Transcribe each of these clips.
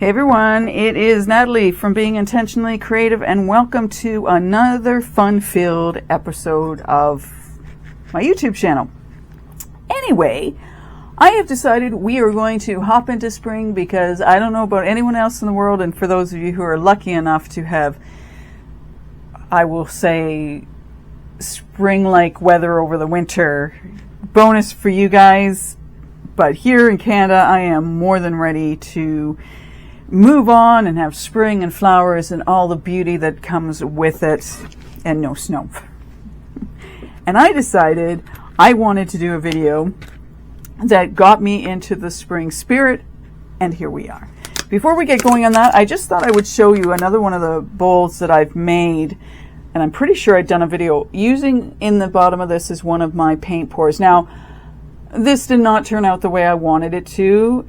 Hey everyone, it is Natalie from Being Intentionally Creative, and welcome to another fun-filled episode of my YouTube channel. Anyway, I have decided we are going to hop into spring because I don't know about anyone else in the world, and for those of you who are lucky enough to have, I will say, spring-like weather over the winter, bonus for you guys. But here in Canada, I am more than ready to move on and have spring and flowers and all the beauty that comes with it, and no snow. And I decided I wanted to do a video that got me into the spring spirit, and here we are. Before we get going on that, I just thought I would show you another one of the bowls that I've made, and I'm pretty sure I'd done a video using in the bottom of this is one of my paint pours. Now, this did not turn out the way I wanted it to.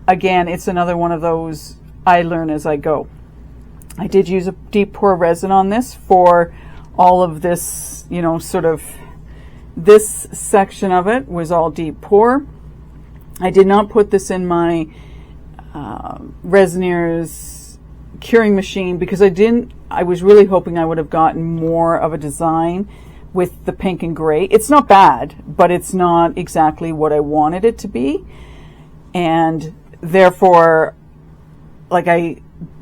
Again, it's another one of those I learn as I go. I did use a deep pour resin on this for all of this, you know, sort of this section of it was all deep pour. I did not put this in my Resinier's curing machine because I was really hoping I would have gotten more of a design with the pink and gray. It's not bad, but it's not exactly what I wanted it to be. And therefore,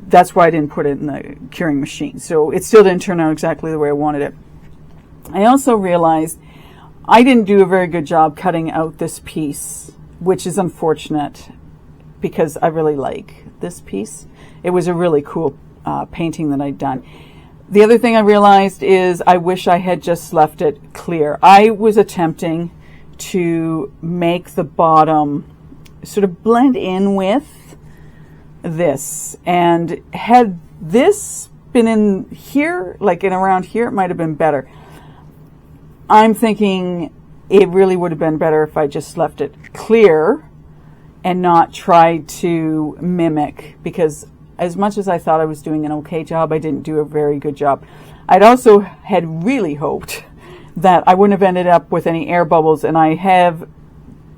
that's why I didn't put it in the curing machine. So it still didn't turn out exactly the way I wanted it. I also realized I didn't do a very good job cutting out this piece, which is unfortunate because I really like this piece. It was a really cool painting that I'd done. The other thing I realized is I wish I had just left it clear. I was attempting to make the bottom sort of blend in with this, and had this been in here, like in around here, it might have been better. I'm thinking it really would have been better if I just left it clear and not tried to mimic, because as much as I thought I was doing an okay job, I didn't do a very good job. I'd also had really hoped that I wouldn't have ended up with any air bubbles, and I have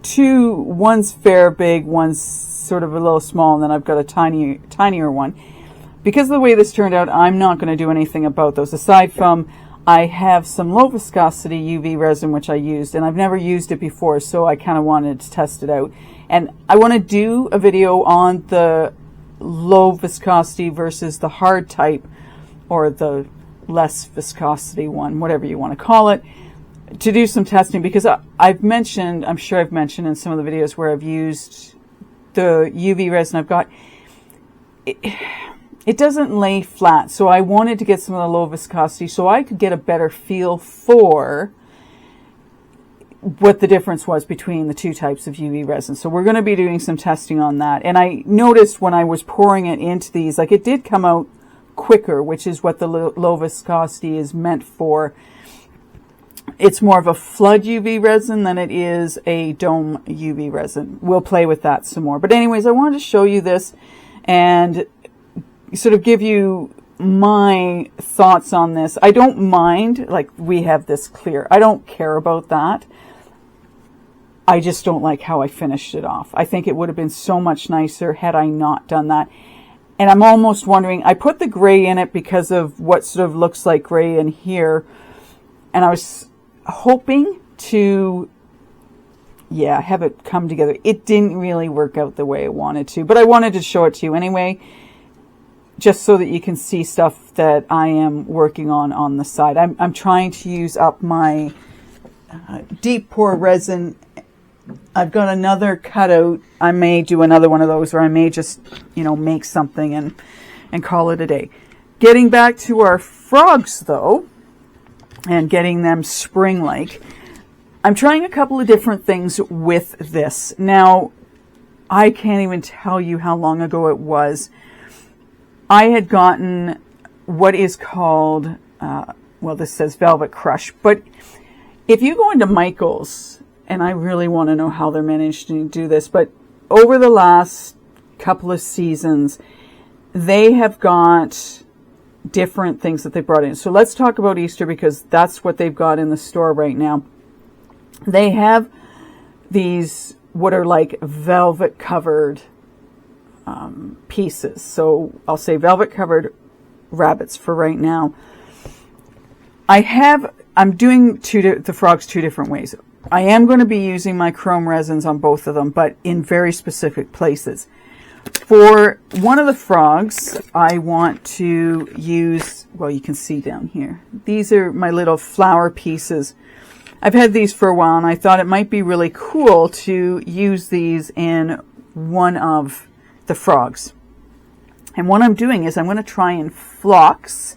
two, one's fair big, one's sort of a little small, and then I've got a tinier one. Because of the way this turned out, I'm not going to do anything about those, aside from I have some low viscosity UV resin which I used, and I've never used it before, so I kind of wanted to test it out. And I want to do a video on the low viscosity versus the hard type, or the less viscosity one, whatever you want to call it, to do some testing, because I'm sure I've mentioned in some of the videos where I've used the UV resin I've got, it doesn't lay flat. So I wanted to get some of the low viscosity so I could get a better feel for what the difference was between the two types of UV resin. So we're going to be doing some testing on that. And I noticed when I was pouring it into these, like, it did come out quicker, which is what the low viscosity is meant for. It's more of a flood UV resin than it is a dome UV resin. We'll play with that some more. But anyways, I wanted to show you this and sort of give you my thoughts on this. I don't mind, like, we have this clear. I don't care about that. I just don't like how I finished it off. I think it would have been so much nicer had I not done that. And I'm almost wondering, I put the gray in it because of what sort of looks like gray in here. And I was hoping to, have it come together. It didn't really work out the way I wanted to, but I wanted to show it to you anyway, just so that you can see stuff that I am working on the side. I'm trying to use up my deep pour resin. I've got another cutout. I may do another one of those, or I may just, make something and call it a day. Getting back to our frogs though, and getting them spring-like, I'm trying a couple of different things with this. Now, I can't even tell you how long ago it was. I had gotten what is called, this says Velvet Crush, but if you go into Michael's, and I really want to know how they're managed to do this, but over the last couple of seasons, they have got different things that they brought in. So let's talk about Easter, because that's what they've got in the store right now. They have these what are like velvet covered pieces. So I'll say velvet covered rabbits for right now. I'm doing the frogs two different ways. I am going to be using my chrome resins on both of them, but in very specific places. For one of the frogs, I want to use, well, you can see down here. These are my little flower pieces. I've had these for a while, and I thought it might be really cool to use these in one of the frogs. And what I'm doing is I'm going to try and flox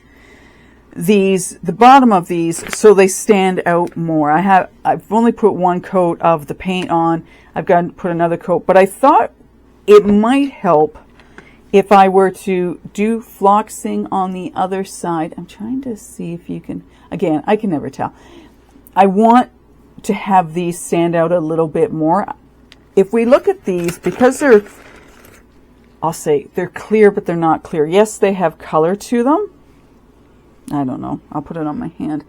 the bottom of these so they stand out more. I've only put one coat of the paint on. I've got to put another coat, but I thought it might help if I were to do floxing on the other side. I'm trying to see if you can, again, I can never tell. I want to have these stand out a little bit more. If we look at these, because I'll say they're clear, but they're not clear. Yes, they have color to them. I don't know. I'll put it on my hand.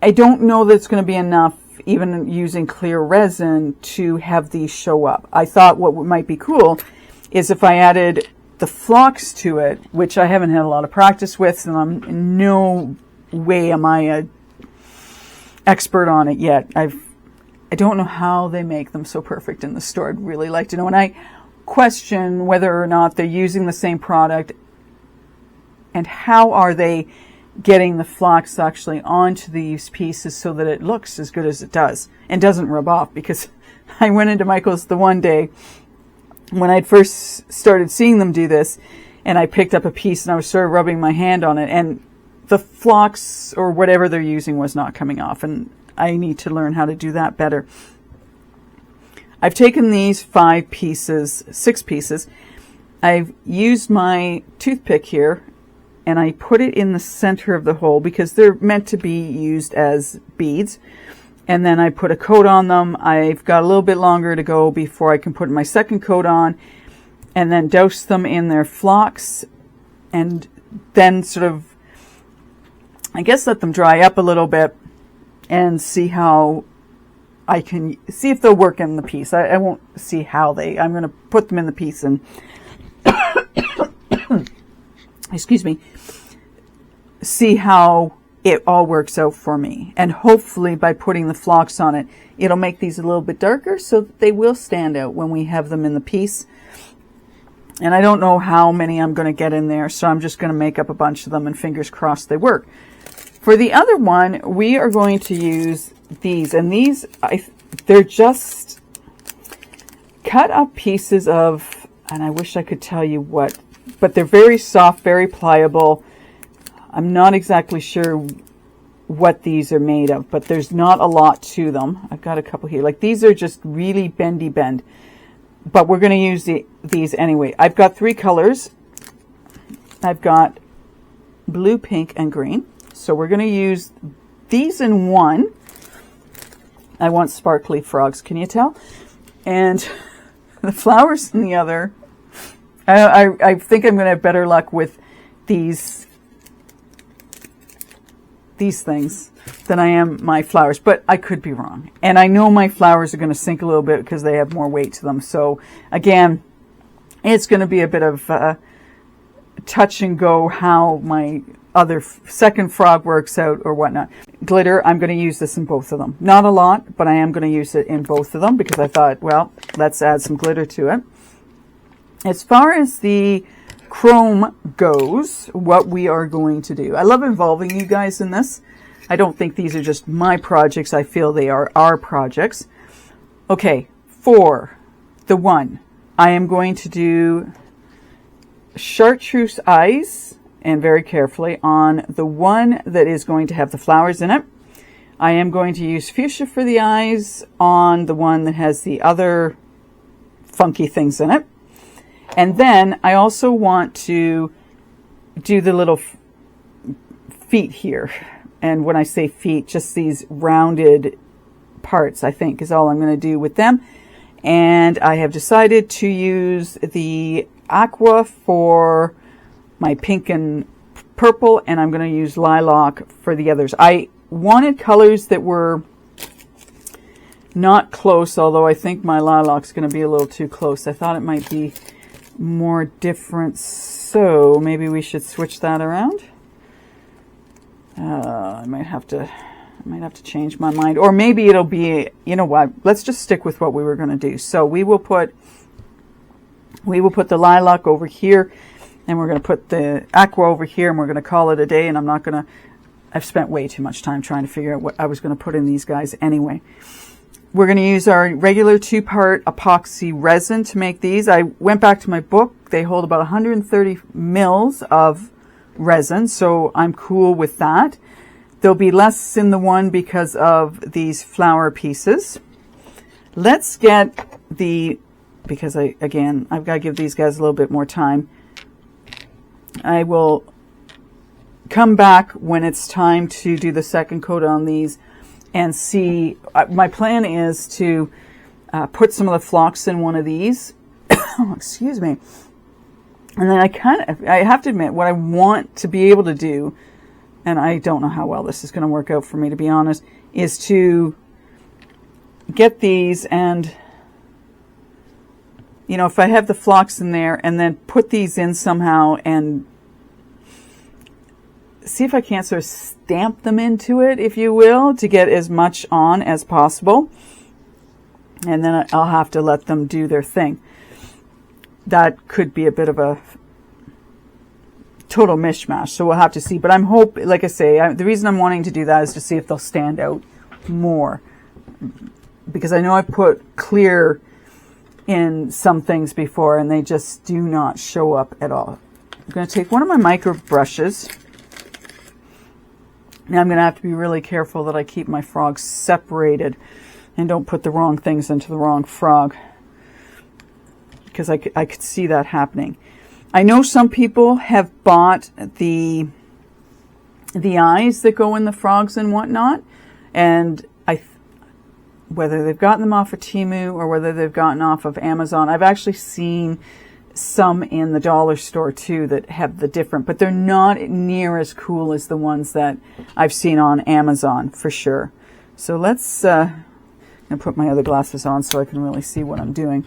I don't know that it's going to be enough, even using clear resin, to have these show up. I thought what might be cool is if I added the flox to it, which I haven't had a lot of practice with, and I'm in no way am I a expert on it yet. I don't know how they make them so perfect in the store. I'd really like to know. And I question whether or not they're using the same product, and how are they getting the flox actually onto these pieces so that it looks as good as it does and doesn't rub off. Because I went into Michael's the one day when I'd first started seeing them do this, and I picked up a piece and I was sort of rubbing my hand on it, and the flox or whatever they're using was not coming off, and I need to learn how to do that better. I've taken these 6 pieces. I've used my toothpick here, and I put it in the center of the hole because they're meant to be used as beads. And then I put a coat on them. I've got a little bit longer to go before I can put my second coat on, and then douse them in their flox, and then sort of, I guess, let them dry up a little bit and see how I can see if they'll work in the piece. I won't see how I'm going to put them in the piece and excuse me, see how it all works out for me. And hopefully by putting the flox on it, it'll make these a little bit darker so that they will stand out when we have them in the piece. And I don't know how many I'm going to get in there, so I'm just going to make up a bunch of them and fingers crossed they work. For the other one, we are going to use these, and these, they're just cut up pieces of, and I wish I could tell you what, but they're very soft, very pliable. I'm not exactly sure what these are made of, but there's not a lot to them. I've got a couple here. Like, these are just really bendy bend, but we're going to use these anyway. I've got 3 colors. I've got blue, pink, and green. So we're going to use these in one. I want sparkly frogs, can you tell? And the flowers in the other. I think I'm going to have better luck with these things than I am my flowers, but I could be wrong. And I know my flowers are going to sink a little bit because they have more weight to them. So again, it's going to be a bit of touch and go how my other second frog works out or whatnot. Glitter, I'm going to use this in both of them. Not a lot, but I am going to use it in both of them because I thought, well, let's add some glitter to it. As far as the chrome goes, what we are going to do. I love involving you guys in this. I don't think these are just my projects. I feel they are our projects. Okay, for the one, I am going to do chartreuse eyes, and very carefully on the one that is going to have the flowers in it. I am going to use fuchsia for the eyes on the one that has the other funky things in it. And then I also want to do the little feet here. And when I say feet, just these rounded parts, I think, is all I'm going to do with them. And I have decided to use the aqua for my pink and purple, and I'm going to use lilac for the others. I wanted colors that were not close, although I think my lilac's going to be a little too close. I thought it might be more different, so maybe we should switch that around. I might have to change my mind, or maybe it'll be, you know what, let's just stick with what we were going to do. So we will put the lilac over here, and we're going to put the aqua over here, and we're going to call it a day. And I've spent way too much time trying to figure out what I was going to put in these guys anyway. We're going to use our regular 2-part epoxy resin to make these. I went back to my book. They hold about 130 mils of resin, so I'm cool with that. There'll be less in the one because of these flower pieces. Let's get because I've got to give these guys a little bit more time. I will come back when it's time to do the second coat on these and see. My plan is to put some of the phlox in one of these. Excuse me. And then I have to admit, what I want to be able to do, and I don't know how well this is going to work out for me, to be honest, is to get these and, you know, if I have the phlox in there, and then put these in somehow and see if I can't sort of stamp them into it, if you will, to get as much on as possible. And then I'll have to let them do their thing. That could be a bit of a total mishmash, so we'll have to see. But I'm hoping, like I say, the reason I'm wanting to do that is to see if they'll stand out more. Because I know I've put clear in some things before, and they just do not show up at all. I'm going to take one of my micro brushes. Now I'm going to have to be really careful that I keep my frogs separated and don't put the wrong things into the wrong frog, because I could see that happening. I know some people have bought the eyes that go in the frogs and whatnot, and whether they've gotten them off of Temu or whether they've gotten off of Amazon, I've actually seen some in the dollar store too that have the different, but they're not near as cool as the ones that I've seen on Amazon for sure. So let's, I'm going to put my other glasses on so I can really see what I'm doing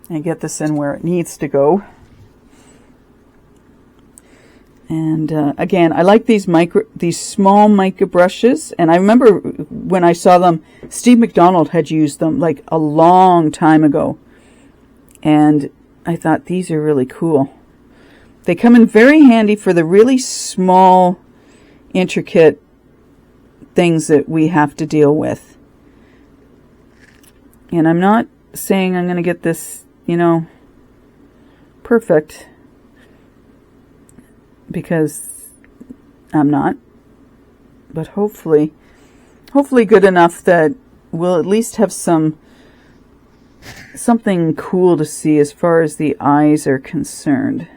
and get this in where it needs to go. And again, I like these small mica brushes. And I remember when I saw them, Steve McDonald had used them like a long time ago. And I thought, these are really cool. They come in very handy for the really small, intricate things that we have to deal with. And I'm not saying I'm going to get this, you know, perfect, because I'm not. But hopefully good enough that we'll at least have something cool to see as far as the eyes are concerned.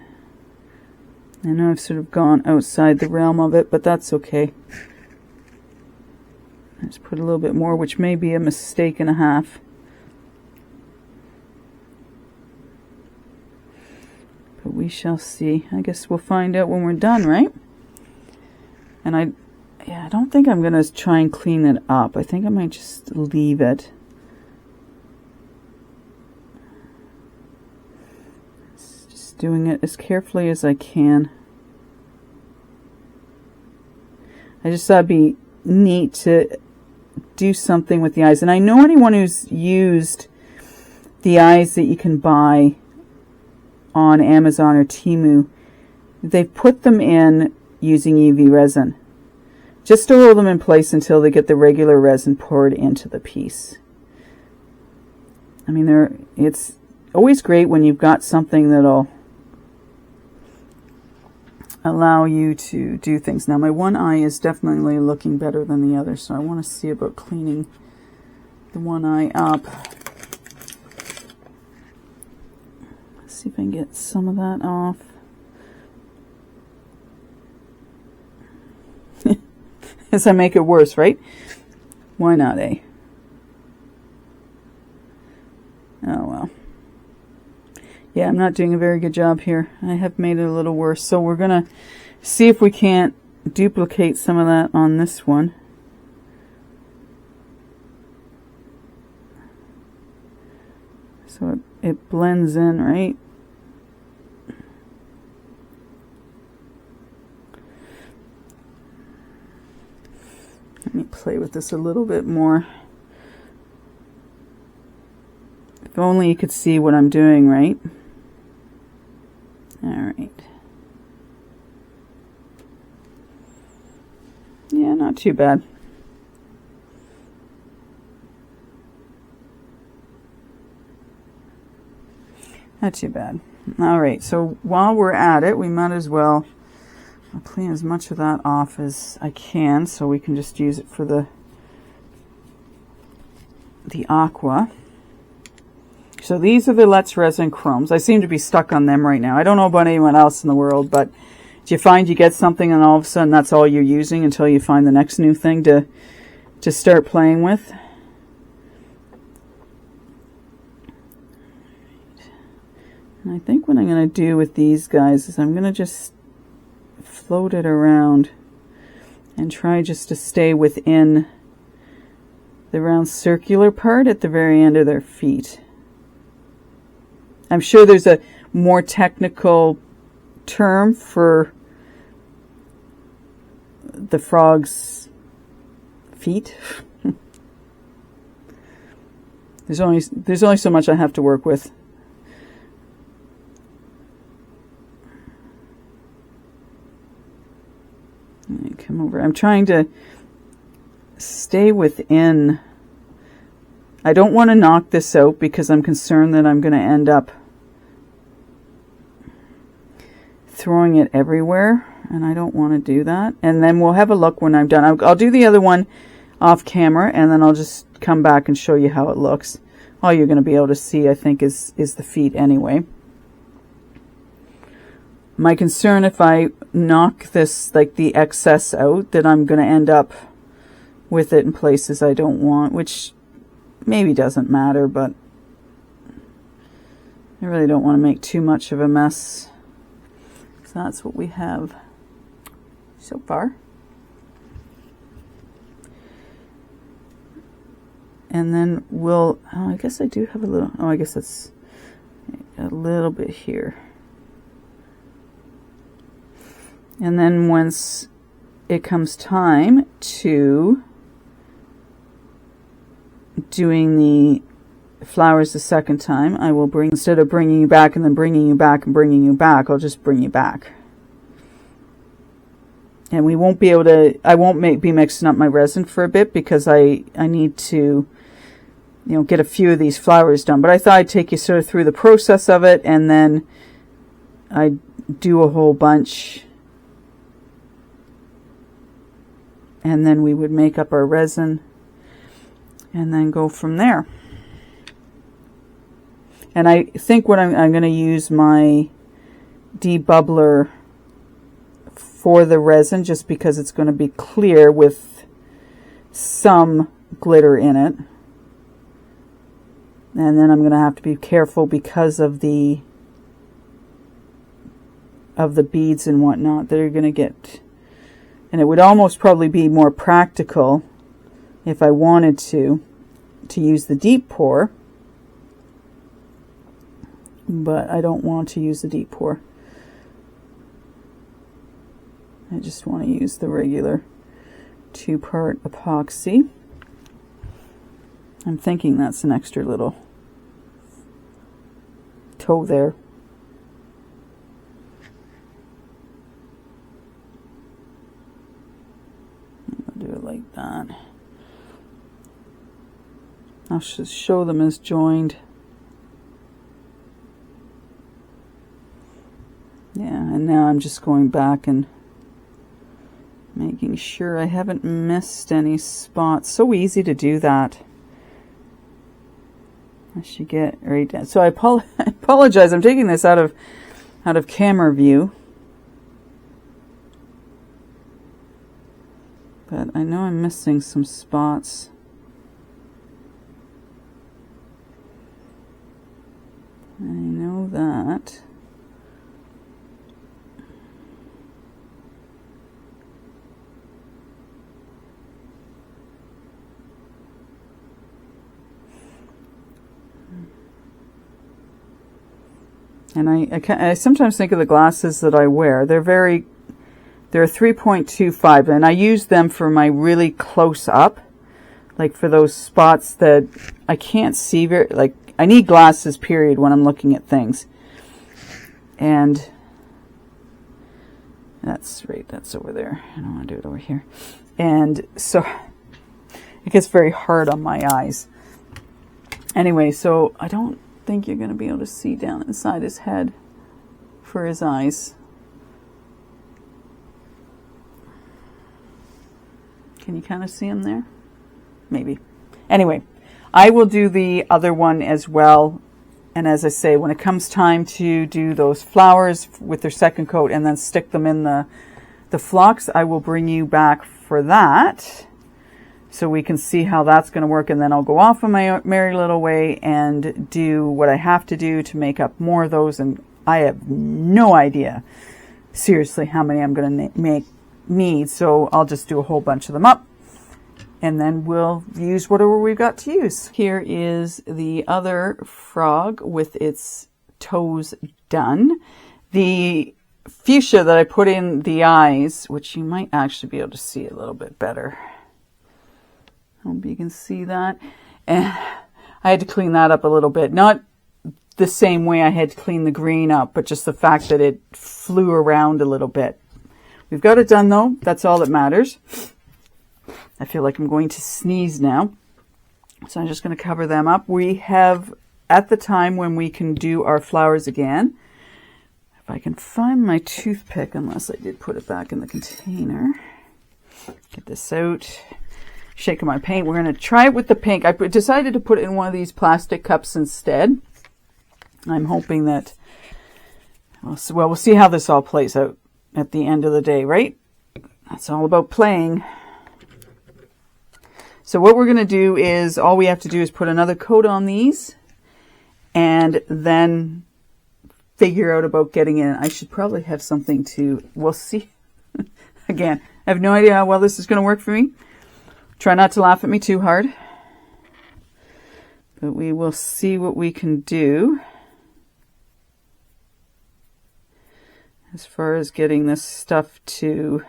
I know I've sort of gone outside the realm of it, but that's okay. Let's put a little bit more, which may be a mistake and a half. But we shall see. I guess we'll find out when we're done, right? And I don't think I'm going to try and clean it up. I think I might just leave it. Just doing it as carefully as I can. I just thought it'd be neat to do something with the eyes. And I know anyone who's used the eyes that you can buy on Amazon or Temu, they've put them in using UV resin, just to hold them in place until they get the regular resin poured into the piece. I mean, it's always great when you've got something that'll allow you to do things. Now my one eye is definitely looking better than the other, so I want to see about cleaning the one eye up. Let's see if I can get some of that off. As I make it worse, right? Why not, eh? Oh well. Yeah, I'm not doing a very good job here. I have made it a little worse. So we're going to see if we can't duplicate some of that on this one. So it blends in, right? Let me play with this a little bit more. If only you could see what I'm doing, right? All right. Yeah, not too bad. Not too bad. All right, so while we're at it, we might as well clean as much of that off as I can so we can just use it for the aqua. So these are the Let's Resin chromes. I seem to be stuck on them right now. I don't know about anyone else in the world, but do you find you get something and all of a sudden that's all you're using until you find the next new thing to start playing with? And I think what I'm going to do with these guys is I'm going to just float it around and try just to stay within the round circular part at the very end of their feet. I'm sure there's a more technical term for the frog's feet. There's only so much I have to work with. Come over. I'm trying to stay within. I don't want to knock this out because I'm concerned that I'm going to end up throwing it everywhere, and I don't want to do that. And then we'll have a look when I'm done. I'll do the other one off camera, and then I'll just come back and show you how it looks. All you're going to be able to see, I think, is the feet anyway. My concern if I knock this, like the excess out, that I'm going to end up with it in places I don't want, which maybe doesn't matter, but I really don't want to make too much of a mess. So that's what we have so far. And then we'll, oh, I guess I do have a little, oh, I guess it's a little bit here. And then once it comes time to doing the flowers the second time, I will bring, instead of bringing you back and then bringing you back and bringing you back, I'll just bring you back. And we won't be able to, I won't be mixing up my resin for a bit because I need to, get a few of these flowers done. But I thought I'd take you sort of through the process of it, and then I'd do a whole bunch, and then we would make up our resin and then go from there. And I think what I'm going to use my debubbler for the resin, just because it's going to be clear with some glitter in it. And then I'm going to have to be careful because of the beads and whatnot that are going to get. And it would almost probably be more practical if I wanted to use the deep pour. But I don't want to use the deep pour. I just want to use the regular 2-part epoxy. I'm thinking that's an extra little toe there. I'll do it like that. I'll just show them as joined. Yeah, and now I'm just going back and making sure I haven't missed any spots. So easy to do that. I should get right down. So I apologize. I'm taking this out of camera view. But I know I'm missing some spots. I know that. And I sometimes think of the glasses that I wear. They're 3.25, and I use them for my really close up, like for those spots that I can't see very, like I need glasses period when I'm looking at things. And that's over there. I don't want to do it over here. And so it gets very hard on my eyes. Anyway, so I don't think you're going to be able to see down inside his head for his eyes. Can you kind of see him there? Maybe. Anyway, I will do the other one as well. And as I say, when it comes time to do those flowers with their second coat and then stick them in the flocks, I will bring you back for that, so we can see how that's going to work. And then I'll go off on my merry little way and do what I have to do to make up more of those. And I have no idea, seriously, how many I'm going to need. So I'll just do a whole bunch of them up, and then we'll use whatever we've got to use. Here is the other frog with its toes done. The fuchsia that I put in the eyes, which you might actually be able to see a little bit better. Hope you can see that. And I had to clean that up a little bit. Not the same way I had to clean the green up, but just the fact that it flew around a little bit. We've got it done though. That's all that matters. I feel like I'm going to sneeze now. So I'm just going to cover them up. We have, at the time when we can do our flowers again, if I can find my toothpick, unless I did put it back in the container. Get this out. Shaking my paint. We're going to try it with the pink. I decided to put it in one of these plastic cups instead. I'm hoping that, well, we'll see how this all plays out at the end of the day, right? That's all about playing. So what we're going to do is, all we have to do is put another coat on these and then figure out about getting in. I should probably have something to, we'll see. Again, I have no idea how well this is going to work for me. Try not to laugh at me too hard. But we will see what we can do as far as getting this stuff to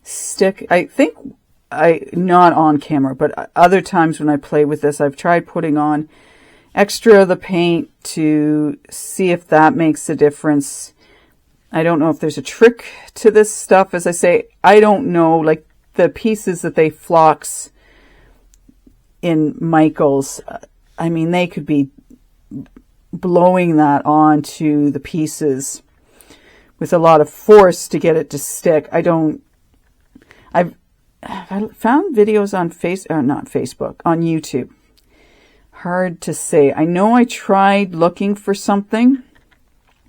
stick. I think not on camera, but other times when I play with this, I've tried putting on extra of the paint to see if that makes a difference. I don't know if there's a trick to this stuff. As I say, I don't know, like the pieces that they flocks in Michael's, I mean, they could be blowing that onto the pieces with a lot of force to get it to stick. I've found videos on on YouTube. Hard to say. I know I tried looking for something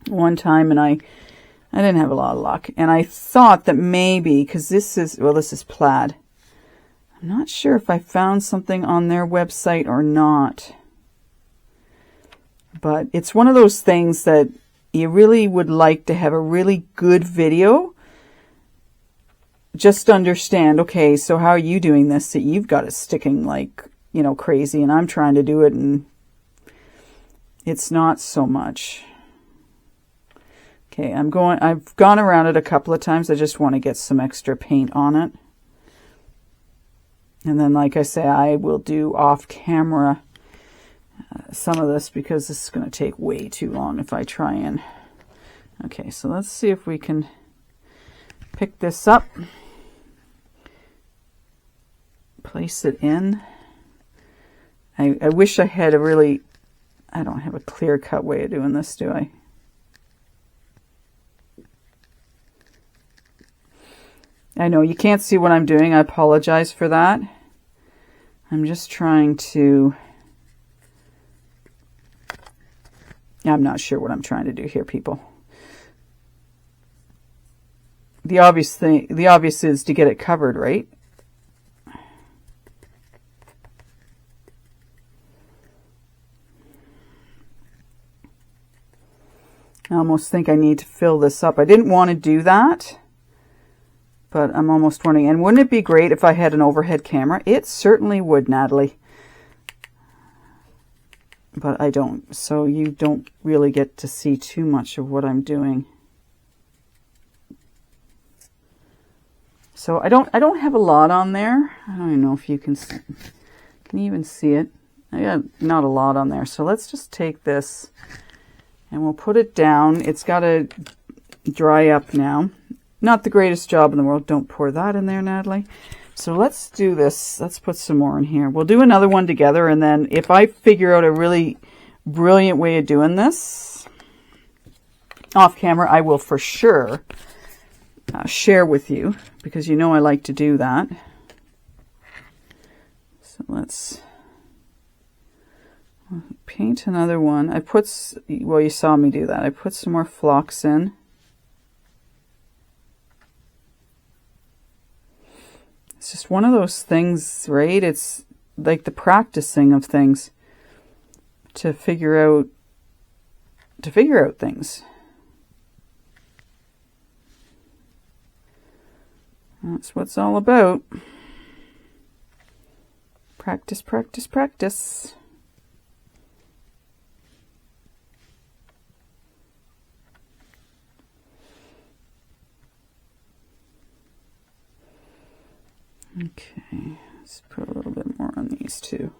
one time and I didn't have a lot of luck. And I thought that maybe, because this is plaid. I'm not sure if I found something on their website or not. But it's one of those things that you really would like to have a really good video. Just understand, okay, so how are you doing this that you've got it sticking like, you know, crazy, and I'm trying to do it and it's not so much. Okay, I've gone around it a couple of times. I just want to get some extra paint on it. And then, like I say, I will do off camera some of this because this is going to take way too long if I try and... Okay, so let's see if we can pick this up. Place it in. I wish I had a really... I don't have a clear-cut way of doing this, do I? I know you can't see what I'm doing. I apologize for that. I'm just trying to... I'm not sure what I'm trying to do here, people. The obvious is to get it covered, right? I almost think I need to fill this up. I didn't want to do that, but I'm almost wondering. And wouldn't it be great if I had an overhead camera? It certainly would, Natalie. but I don't. So you don't really get to see too much of what I'm doing. So I don't have a lot on there. I don't even know if you can even see it. I got not a lot on there. So let's just take this and we'll put it down. It's got to dry up now. Not the greatest job in the world. Don't pour that in there, Natalie. So let's do this. Let's put some more in here. We'll do another one together, and then if I figure out a really brilliant way of doing this off camera, I will for sure share with you, because you know I like to do that. So let's paint another one. I put, well, you saw me do that. I put some more flocks in. It's just one of those things, right? It's like the practicing of things to figure out things. That's what it's all about. Practice, practice, practice. Okay, let's put a little bit more on these two.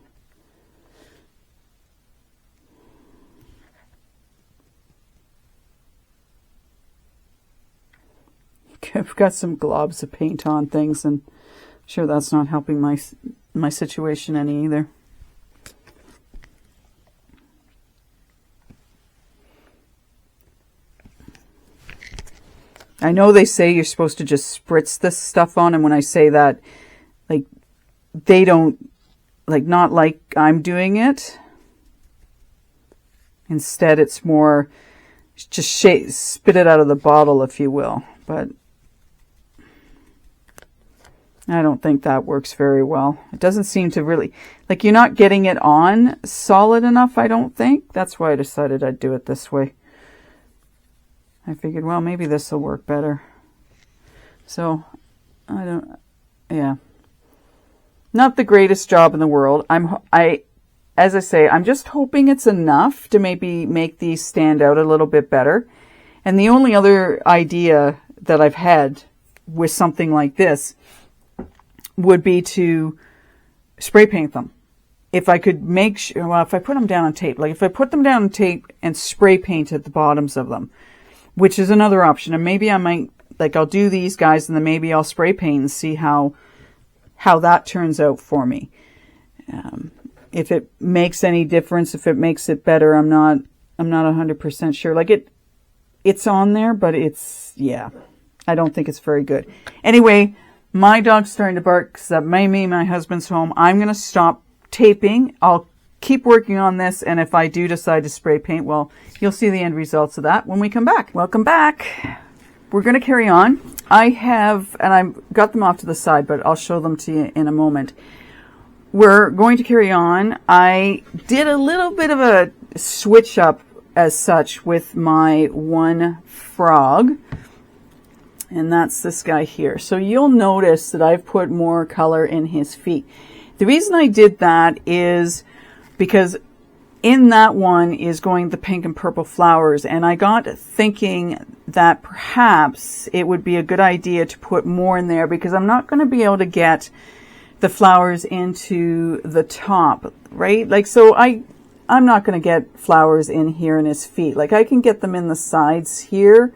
Okay, I've got some globs of paint on things, and I'm sure that's not helping my situation any either. I know they say you're supposed to just spritz this stuff on, and when I say that, like, they don't, like, not like I'm doing it. Instead, it's more just spit it out of the bottle, if you will. But I don't think that works very well. It doesn't seem to really, like, you're not getting it on solid enough, I don't think. That's why I decided I'd do it this way. I figured, well, maybe this will work better. So, yeah. Not the greatest job in the world. As I say, I'm just hoping it's enough to maybe make these stand out a little bit better. And the only other idea that I've had with something like this would be to spray paint them. If I could make sure, well, if I put them down on tape, like if I put them down on tape and spray paint at the bottoms of them, which is another option. And maybe I might, like, I'll do these guys and then maybe I'll spray paint and see how that turns out for me. If it makes any difference, if it makes it better, I'm not 100% sure. Like, it's on there, but it's, yeah, I don't think it's very good. Anyway, my dog's starting to bark because maybe my husband's home. I'm going to stop taping. I'll keep working on this, and if I do decide to spray paint, well, you'll see the end results of that when we come back. Welcome back. We're going to carry on. I have, and I've got them off to the side, but I'll show them to you in a moment. We're going to carry on. I did a little bit of a switch up as such with my one frog, and that's this guy here. So you'll notice that I've put more color in his feet. The reason I did that is because in that one is going the pink and purple flowers, and I got thinking that perhaps it would be a good idea to put more in there because I'm not going to be able to get the flowers into the top, right? Like, so I'm not going to get flowers in here in his feet. Like, I can get them in the sides here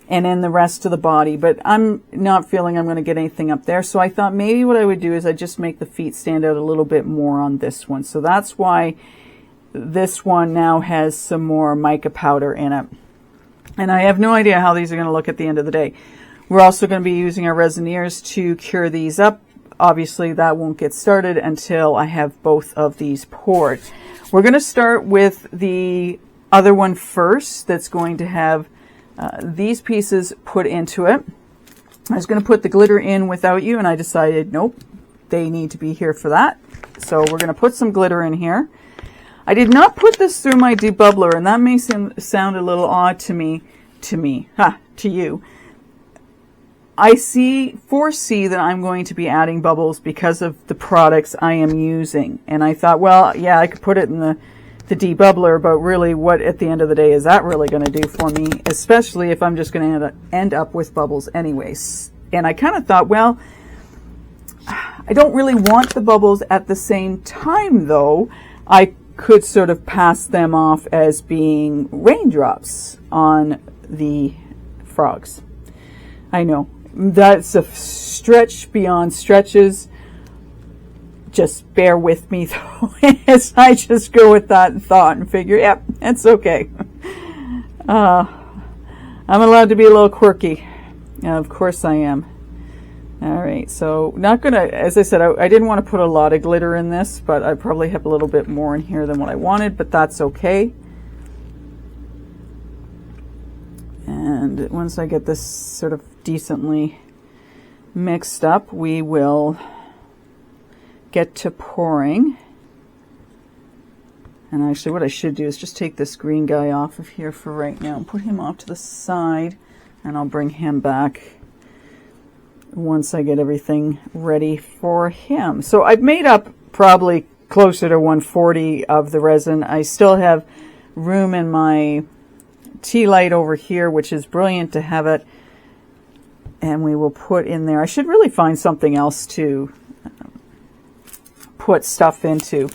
and in the rest of the body, but I'm not feeling I'm going to get anything up there. So I thought maybe what I would do is I just make the feet stand out a little bit more on this one. So that's why this one now has some more mica powder in it. And I have no idea how these are going to look at the end of the day. We're also going to be using our Resineers to cure these up. Obviously, that won't get started until I have both of these poured. We're going to start with the other one first that's going to have these pieces put into it. I was going to put the glitter in without you, and I decided, nope, they need to be here for that. So we're going to put some glitter in here. I did not put this through my debubbler, and that may sound a little odd to you. I foresee that I'm going to be adding bubbles because of the products I am using. And I thought, well, yeah, I could put it in the the debubbler, but really what at the end of the day is that really going to do for me, especially if I'm just going to end up with bubbles anyways. And I kind of thought, well, I don't really want the bubbles at the same time though. I could sort of pass them off as being raindrops on the frogs. I know that's a stretch beyond stretches. Just bear with me though, as I just go with that thought and figure, yep, it's okay. I'm allowed to be a little quirky. Of course I am. All right, so not gonna, as I said, I didn't want to put a lot of glitter in this, but I probably have a little bit more in here than what I wanted, but that's okay. And once I get this sort of decently mixed up, we will get to pouring. And actually what I should do is just take this green guy off of here for right now and put him off to the side, and I'll bring him back once I get everything ready for him. So I've made up probably closer to 140 of the resin. I still have room in my tea light over here, which is brilliant to have it, and we will put in there. I should really find something else to put stuff into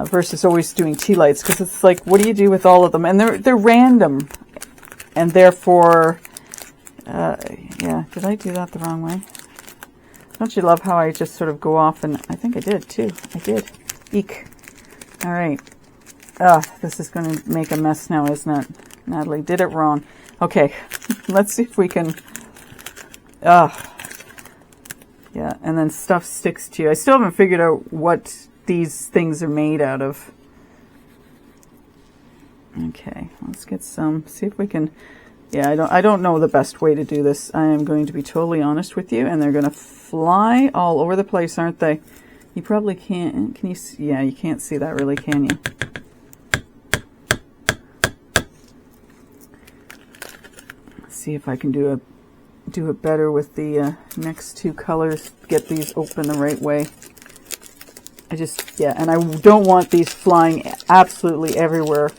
versus always doing tea lights, because it's like, what do you do with all of them? And they're random, and therefore yeah, did I do that the wrong way? Don't you love how I just sort of go off, and I think I did too. I did. Eek. All right. This is going to make a mess now, isn't it? Natalie did it wrong. Okay, let's see if we can. Yeah, and then stuff sticks to you. I still haven't figured out what these things are made out of. Okay, let's get some. See if we can. Yeah, I don't know the best way to do this. I am going to be totally honest with you, and they're going to fly all over the place, aren't they? You probably can't. Can you see? Yeah, you can't see that really, can you? Let's see if I can do it better with the next two colors. Get these open the right way. And I don't want these flying absolutely everywhere.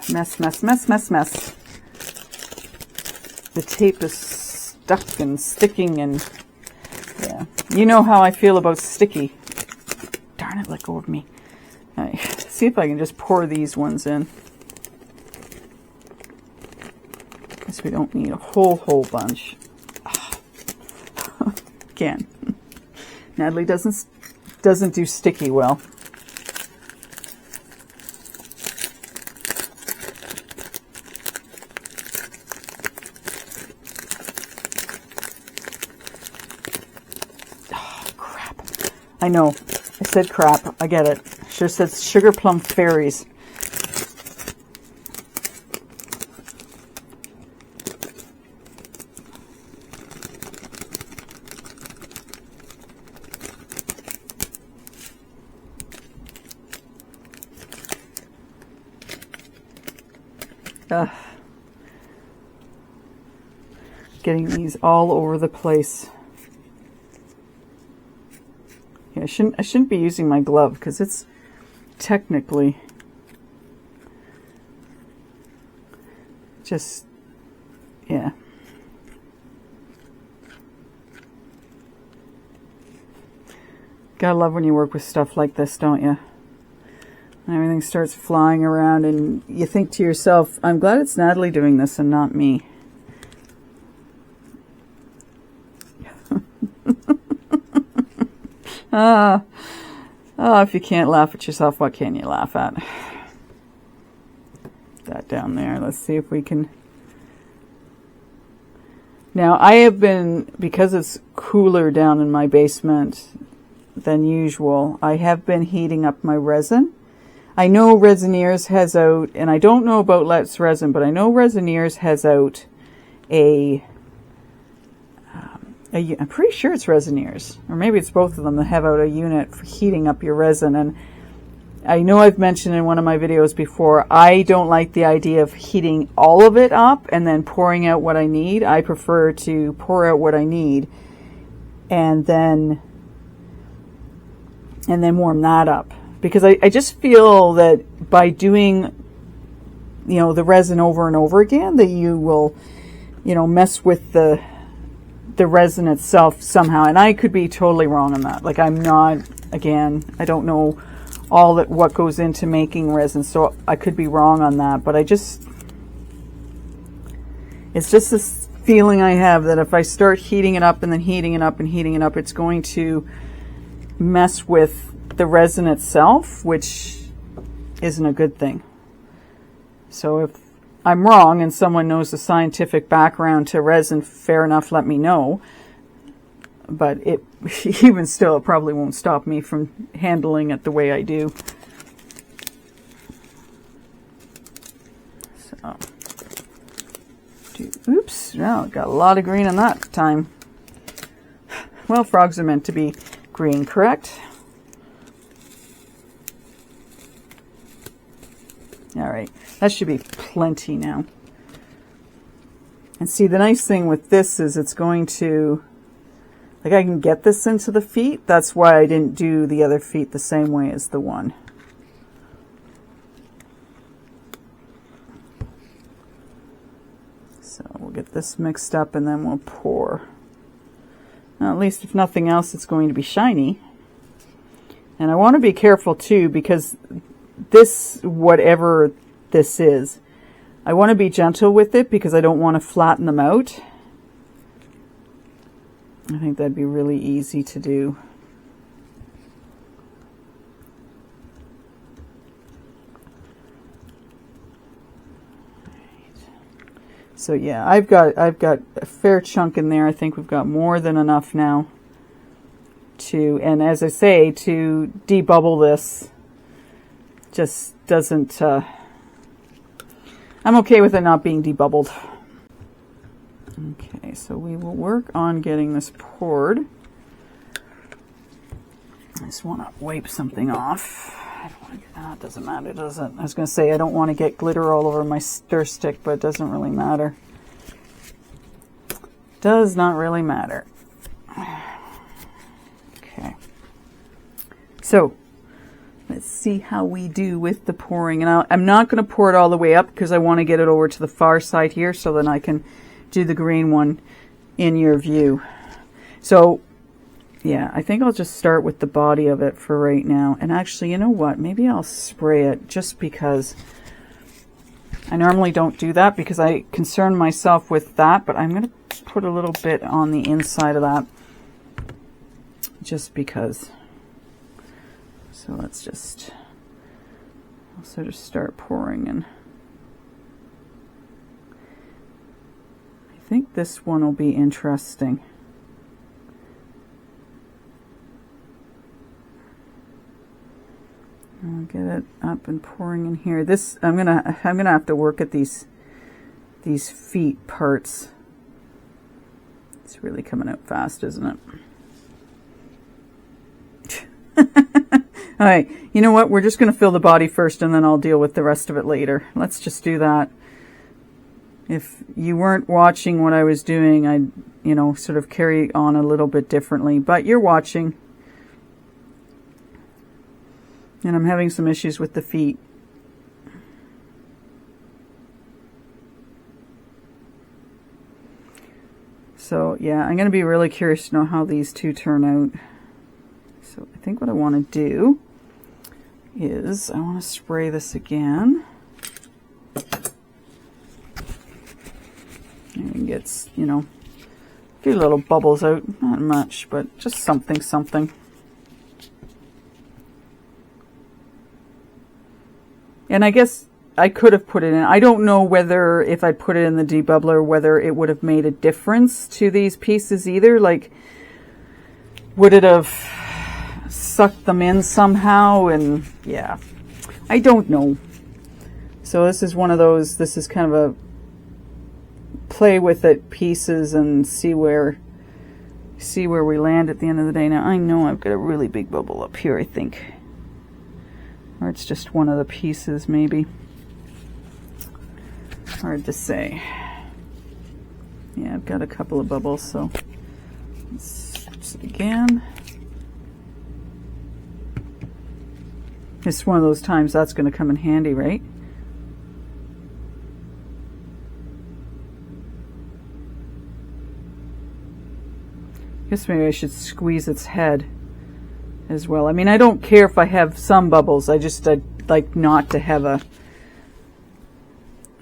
Mess, mess, mess, mess, mess. The tape is stuck and sticking, and yeah, you know how I feel about sticky. Darn it, let go of me. All right, see if I can just pour these ones in. Guess we don't need a whole bunch. Again, Natalie doesn't do sticky well. I know, I said crap. I get it. Should have said sugar plum fairies. Getting these all over the place. Yeah, I shouldn't be using my glove because it's technically just, yeah. Gotta love when you work with stuff like this, don't you? And everything starts flying around and you think to yourself, I'm glad it's Natalie doing this and not me. If you can't laugh at yourself, what can you laugh at? That down there. Let's see if we can. Now, I have been, because it's cooler down in my basement than usual, I have been heating up my resin. I know Resineers has out, and I don't know about Let's Resin, but I know Resineers has out I'm pretty sure it's Resineers, or maybe it's both of them that have out a unit for heating up your resin. And I know I've mentioned in one of my videos before, I don't like the idea of heating all of it up and then pouring out what I need. I prefer to pour out what I need and then warm that up. Because I just feel that by doing, you know, the resin over and over again, that you will, you know, mess with the resin itself somehow. And I could be totally wrong on that. Like, I'm not, again, I don't know all that what goes into making resin, so I could be wrong on that. But it's just this feeling I have that if I start heating it up and then heating it up and heating it up, it's going to mess with the resin itself, which isn't a good thing. So if I'm wrong and someone knows the scientific background to resin, fair enough, let me know. But it even still, it probably won't stop me from handling it the way I do. So, oops, now got a lot of green in that time. Well, frogs are meant to be green, correct? All right, that should be plenty now. And see, the nice thing with this is it's going to, like, I can get this into the feet. That's why I didn't do the other feet the same way as the one. So we'll get this mixed up and then we'll pour. Now, at least if nothing else, it's going to be shiny. And I want to be careful too, because this, whatever this is, I want to be gentle with it because I don't want to flatten them out. I think that'd be really easy to do. So yeah, I've got a fair chunk in there. I think we've got more than enough now to, and as I say, to debubble this just doesn't, I'm okay with it not being debubbled. Okay, so we will work on getting this poured. I just want to wipe something off. I don't want to, it doesn't matter, does it? I was going to say I don't want to get glitter all over my stir stick, but it doesn't really matter. Does not really matter. Okay. So, let's see how we do with the pouring. And I'm not going to pour it all the way up because I want to get it over to the far side here so then I can do the green one in your view. So, yeah, I think I'll just start with the body of it for right now. And actually, you know what? Maybe I'll spray it just because I normally don't do that because I concern myself with that. But I'm going to put a little bit on the inside of that just because. So let's just, I'll sort of start pouring in. I think this one will be interesting. I'll get it up and pouring in here. This I'm gonna have to work at these feet parts. It's really coming out fast, isn't it? All right, you know what? We're just going to fill the body first and then I'll deal with the rest of it later. Let's just do that. If you weren't watching what I was doing, I'd, you know, sort of carry on a little bit differently, but you're watching. And I'm having some issues with the feet. So yeah, I'm going to be really curious to know how these two turn out. So I think what I want to do is I want to spray this again. And gets, you know, a few little bubbles out, not much, but just something. And I guess I could have put it in. I don't know whether if I put it in the debubbler, whether it would have made a difference to these pieces either. Like, would it have sucked them in somehow? And yeah, I don't know. So this is one of those, this is kind of a play with it pieces and see where we land at the end of the day. Now I know I've got a really big bubble up here, I think. Or it's just one of the pieces, maybe. Hard to say. Yeah, I've got a couple of bubbles, so let's press it again. It's one of those times that's going to come in handy, right? I guess maybe I should squeeze its head as well. I mean, I don't care if I have some bubbles. I'd like not to have a,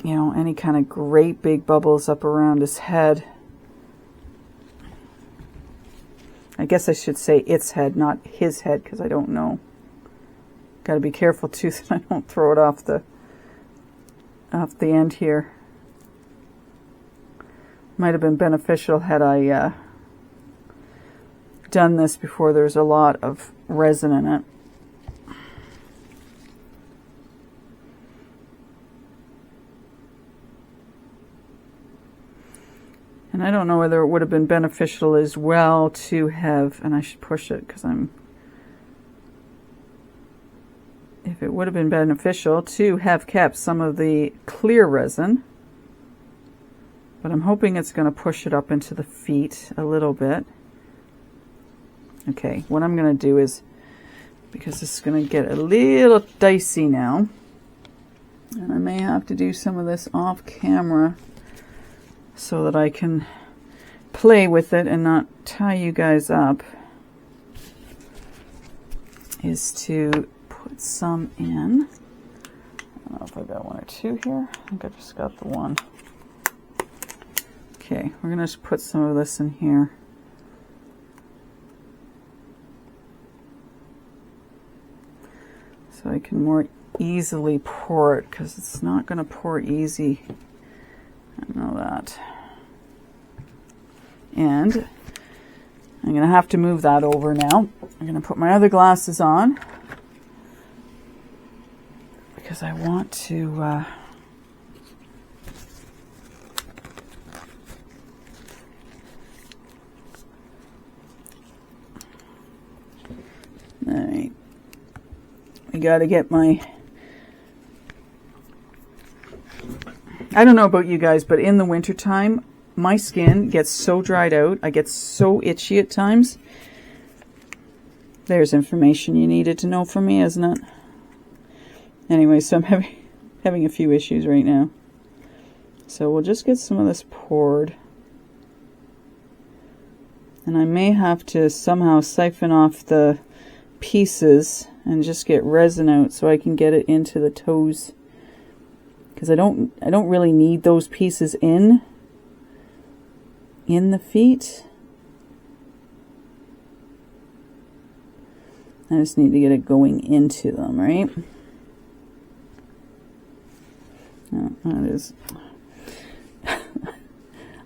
you know, any kind of great big bubbles up around his head. I guess I should say its head, not his head, because I don't know. Got to be careful too that I don't throw it off the end here. Might have been beneficial had I done this before there's a lot of resin in it. And I don't know whether it would have been beneficial as well to have, and I should push it because if it would have been beneficial to have kept some of the clear resin, but I'm hoping it's going to push it up into the feet a little bit. Okay, what I'm going to do is, because this is going to get a little dicey now, and I may have to do some of this off camera so that I can play with it and not tie you guys up, is to put some in. I don't know if I got one or two here. I think I just got the one. Okay, we're going to just put some of this in here. So I can more easily pour it, because it's not going to pour easy. I know that. And I'm going to have to move that over now. I'm going to put my other glasses on because I want to all right. I got to get my, I don't know about you guys, but in the wintertime, my skin gets so dried out. I get so itchy at times. There's information you needed to know from me, isn't it? Anyway, so I'm having a few issues right now. So we'll just get some of this poured. And I may have to somehow siphon off the pieces and just get resin out so I can get it into the toes. Because I don't really need those pieces in the feet. I just need to get it going into them, right? Oh, that is.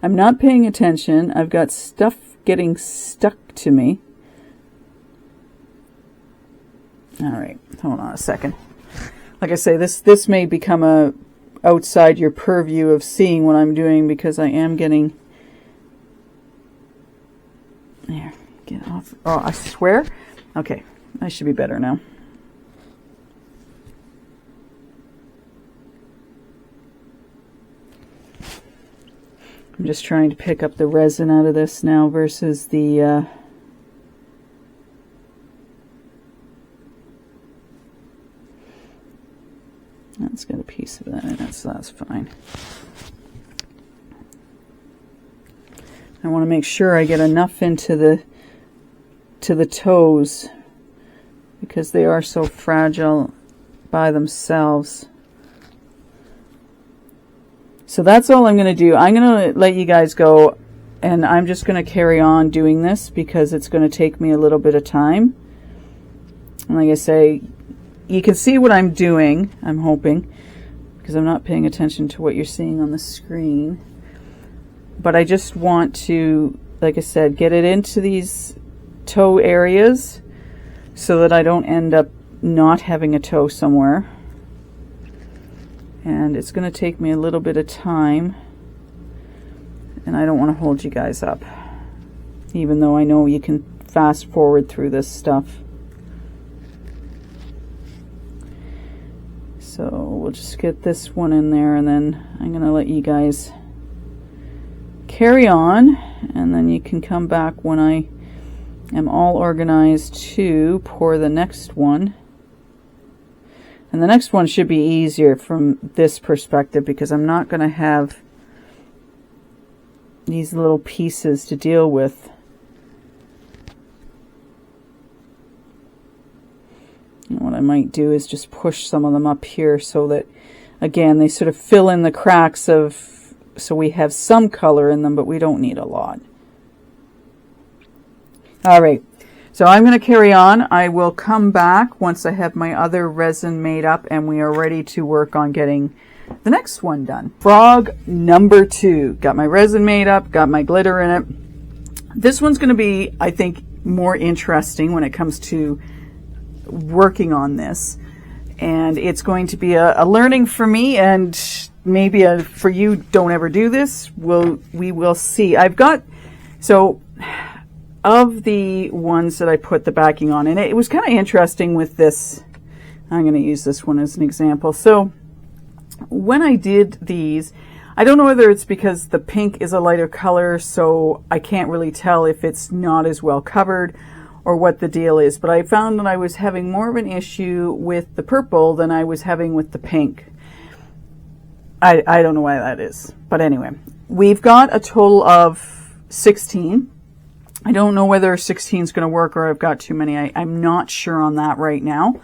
I'm not paying attention. I've got stuff getting stuck to me. All right, hold on a second. Like I say, this may become a outside your purview of seeing what I'm doing, because I am getting. There, get off. Oh, I swear. Okay, I should be better now. I'm just trying to pick up the resin out of this now versus the that's got a piece of that in it, so that's fine. I want to make sure I get enough into the toes, because they are so fragile by themselves. So that's all I'm going to do. I'm going to let you guys go, and I'm just going to carry on doing this because it's going to take me a little bit of time. And like I say, you can see what I'm doing, I'm hoping, because I'm not paying attention to what you're seeing on the screen. But I just want to, like I said, get it into these toe areas so that I don't end up not having a toe somewhere. And it's going to take me a little bit of time, and I don't want to hold you guys up, even though I know you can fast forward through this stuff. So we'll just get this one in there, and then I'm going to let you guys carry on, and then you can come back when I am all organized to pour the next one. And the next one should be easier from this perspective because I'm not going to have these little pieces to deal with. And what I might do is just push some of them up here so that, again, they sort of fill in the cracks of, so we have some color in them, but we don't need a lot. All right, so I'm going to carry on. I will come back once I have my other resin made up and we are ready to work on getting the next one done. Frog number 2. Got my resin made up, got my glitter in it. This one's going to be, I think, more interesting when it comes to working on this. And it's going to be a learning for me and maybe for you, don't ever do this. We will see. I've got, so of the ones that I put the backing on, and it was kind of interesting with this. I'm going to use this one as an example. So when I did these, I don't know whether it's because the pink is a lighter color, so I can't really tell if it's not as well covered or what the deal is, but I found that I was having more of an issue with the purple than I was having with the pink. I don't know why that is, but anyway, we've got a total of 16. I don't know whether 16 is going to work or I've got too many. I'm not sure on that right now.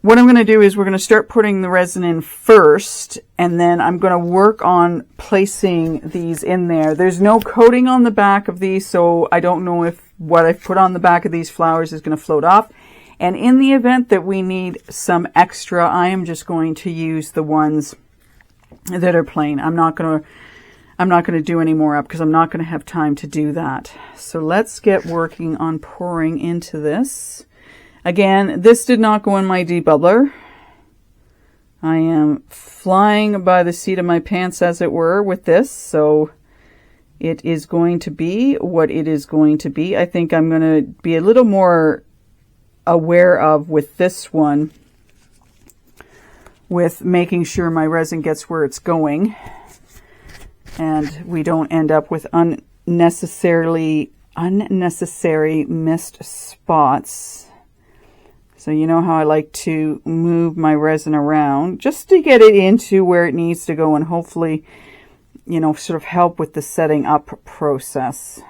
What I'm going to do is we're going to start putting the resin in first, and then I'm going to work on placing these in there. There's no coating on the back of these, so I don't know if what I've put on the back of these flowers is going to float off. And in the event that we need some extra, I am just going to use the ones that are plain. I'm not going to do any more up because I'm not going to have time to do that. So let's get working on pouring into this. Again, this did not go in my debubbler. I am flying by the seat of my pants, as it were, with this. So it is going to be what it is going to be. I think I'm going to be a little more aware of with this one, with making sure my resin gets where it's going and we don't end up with unnecessary missed spots. So you know how I like to move my resin around just to get it into where it needs to go and hopefully, you know, sort of help with the setting up process.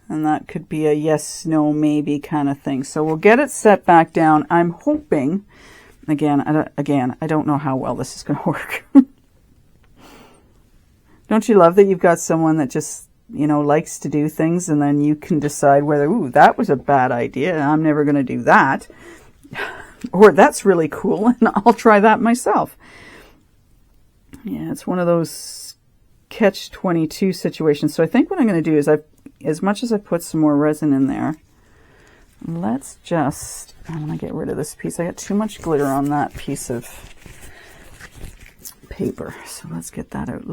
And that could be a yes, no, maybe kind of thing. So we'll get it set back down. I'm hoping, again, I don't know how well this is going to work. Don't you love that you've got someone that just, you know, likes to do things and then you can decide whether, ooh, that was a bad idea. I'm never going to do that. Or that's really cool and I'll try that myself. Yeah, it's one of those catch-22 situations. So I think what I'm going to do is, as much as I put some more resin in there, let's just, I'm going to get rid of this piece. I got too much glitter on that piece of paper. So let's get that out.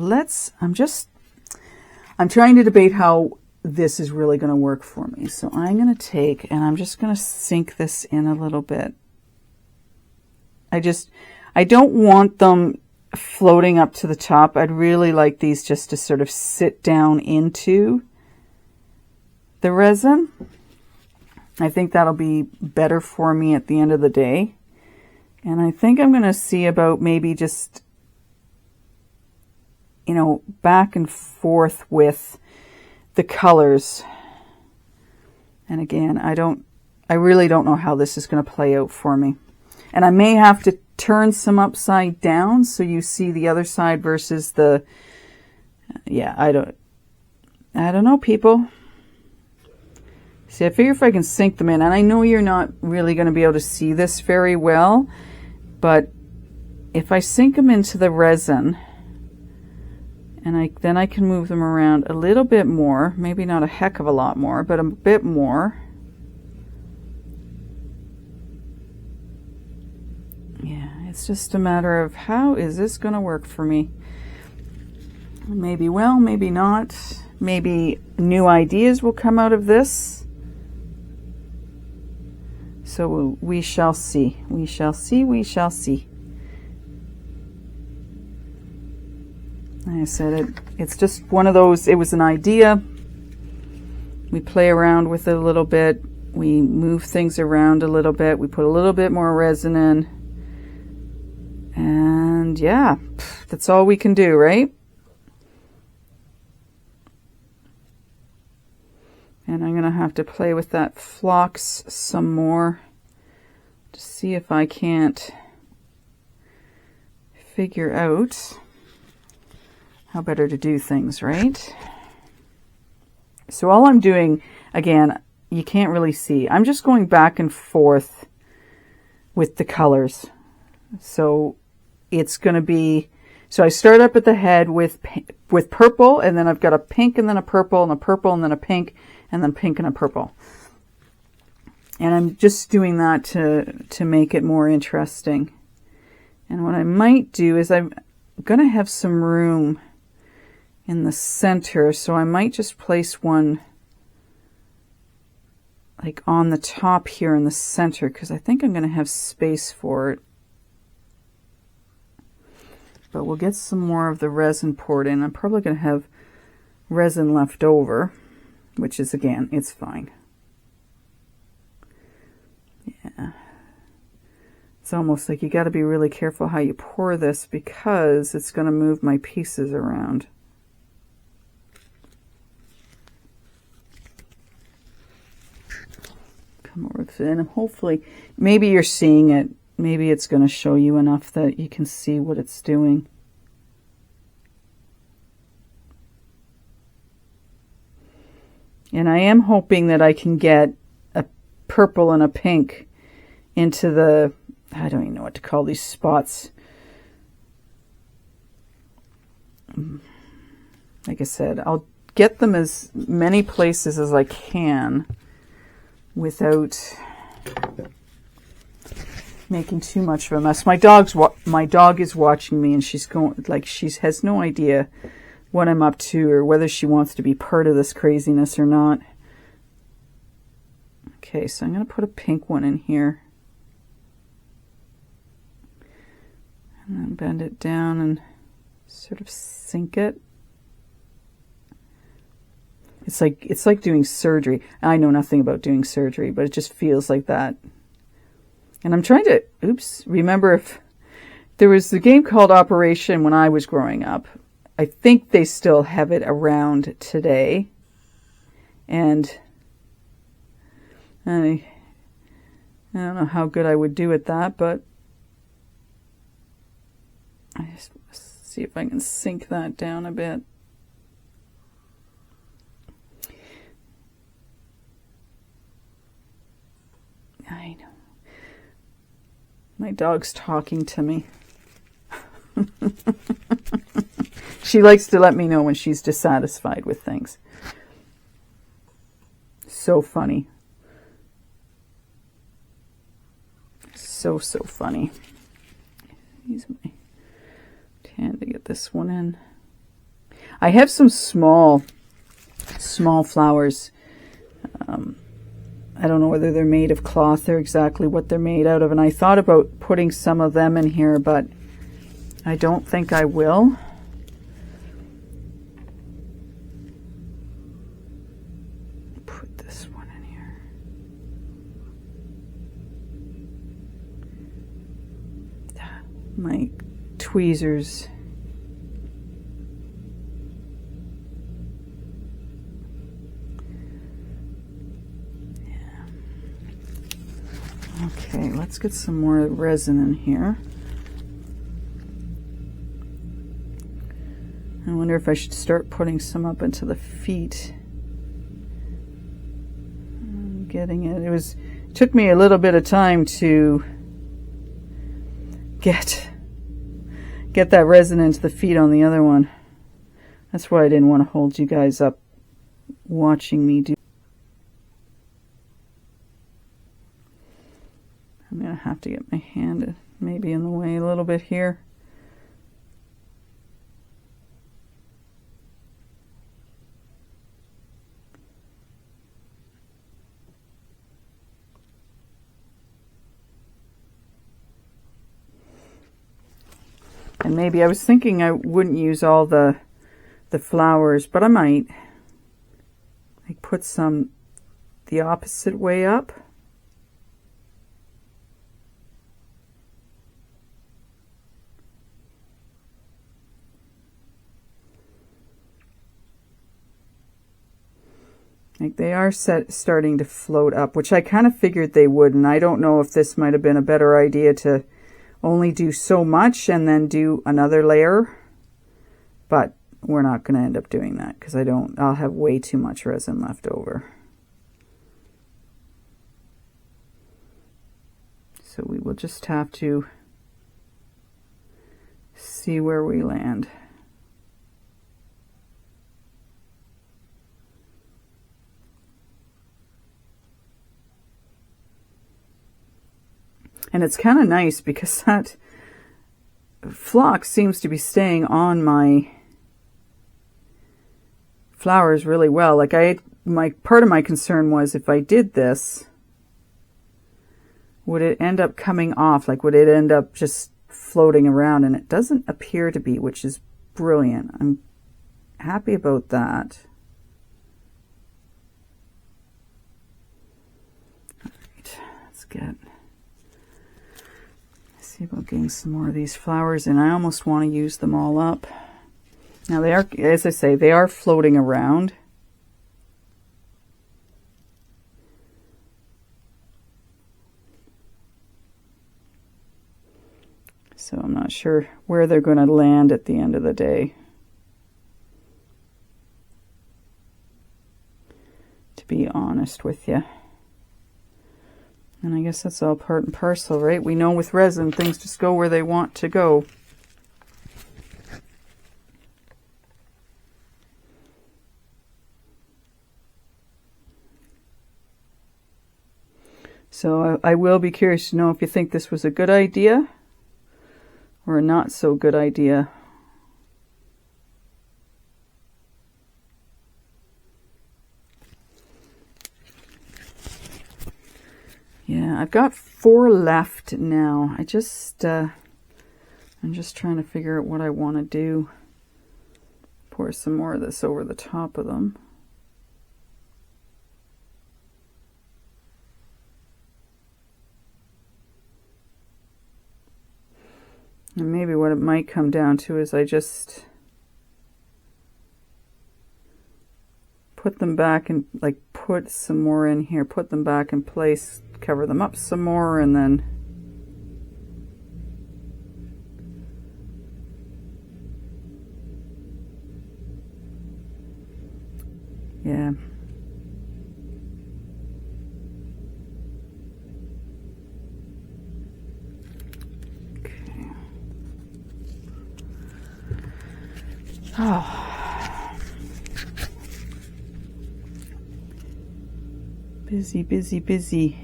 I'm trying to debate how this is really going to work for me. So I'm going to take, and I'm just going to sink this in a little bit. I don't want them floating up to the top. I'd really like these just to sort of sit down into the resin. I think that'll be better for me at the end of the day. And I think I'm going to see about maybe just, you know, back and forth with the colors. And again, I really don't know how this is going to play out for me. And I may have to turn some upside down so you see the other side versus the, yeah, I don't know, people. See, I figure if I can sink them in, and I know you're not really going to be able to see this very well, but if I sink them into the resin, and then I can move them around a little bit more, maybe not a heck of a lot more, but a bit more. Yeah, it's just a matter of how is this going to work for me. Maybe well, maybe not. Maybe new ideas will come out of this. So we shall see. We shall see. We shall see. Like I said, it's just one of those, it was an idea. We play around with it a little bit. We move things around a little bit. We put a little bit more resin in. And yeah, that's all we can do, right? And I'm going to have to play with that phlox some more to see if I can't figure out how better to do things, right? So all I'm doing, again, you can't really see. I'm just going back and forth with the colors. So it's going to be, so I start up at the head with purple, and then I've got a pink and then a purple and a purple and then a pink and then pink and a purple. And I'm just doing that to make it more interesting. And what I might do is I'm going to have some room in the center, so I might just place one like on the top here in the center, because I think I'm going to have space for it. But we'll get some more of the resin poured in. I'm probably going to have resin left over, which is, again, it's fine. Yeah. It's almost like you got to be really careful how you pour this, because it's going to move my pieces around. Come over to it, and hopefully, maybe you're seeing it. Maybe it's going to show you enough that you can see what it's doing. And I am hoping that I can get a purple and a pink into the, I don't even know what to call these spots. Like I said, I'll get them as many places as I can without making too much of a mess. My dog is watching me, and she's going, like, she has no idea what I'm up to or whether she wants to be part of this craziness or not. Okay, so I'm going to put a pink one in here. And then bend it down and sort of sink it. It's like doing surgery. I know nothing about doing surgery, but it just feels like that. And I'm trying to, remember if there was the game called Operation when I was growing up. I think they still have it around today. And I don't know how good I would do at that, but I just see if I can sink that down a bit. I know. My dog's talking to me. She likes to let me know when she's dissatisfied with things. So funny. So funny. Use my hand to get this one in. I have some small flowers. I don't know whether they're made of cloth or exactly what they're made out of, and I thought about putting some of them in here, but I don't think I will. Put this one in here. My tweezers. Okay, let's get some more resin in here. I wonder if I should start putting some up into the feet. I'm getting it. It took me a little bit of time to get that resin into the feet on the other one. That's why I didn't want to hold you guys up watching me do. I'm going to have to get my hand maybe in the way a little bit here. And maybe I was thinking I wouldn't use all the flowers, but I might. like put some the opposite way up. Like they are starting to float up, which I kind of figured they would, and I don't know if this might have been a better idea to only do so much and then do another layer, but we're not going to end up doing that because I'll have way too much resin left over. So we will just have to see where we land. And it's kind of nice because that flock seems to be staying on my flowers really well. Like part of my concern was if I did this, would it end up coming off? Like would it end up just floating around? And it doesn't appear to be, which is brilliant. I'm happy about that. All right, let's see about getting some more of these flowers, and I almost want to use them all up. Now they are, as I say, they are floating around. So I'm not sure where they're going to land at the end of the day, to be honest with you. And I guess that's all part and parcel, right? We know with resin, things just go where they want to go. So I will be curious to know if you think this was a good idea or a not so good idea. Yeah, I've got 4 left now. I'm just trying to figure out what I want to do. Pour some more of this over the top of them. And maybe what it might come down to is I just put them back and like put some more in here, put them back in place, cover them up some more, and then yeah. Okay. Oh. Busy, busy, busy.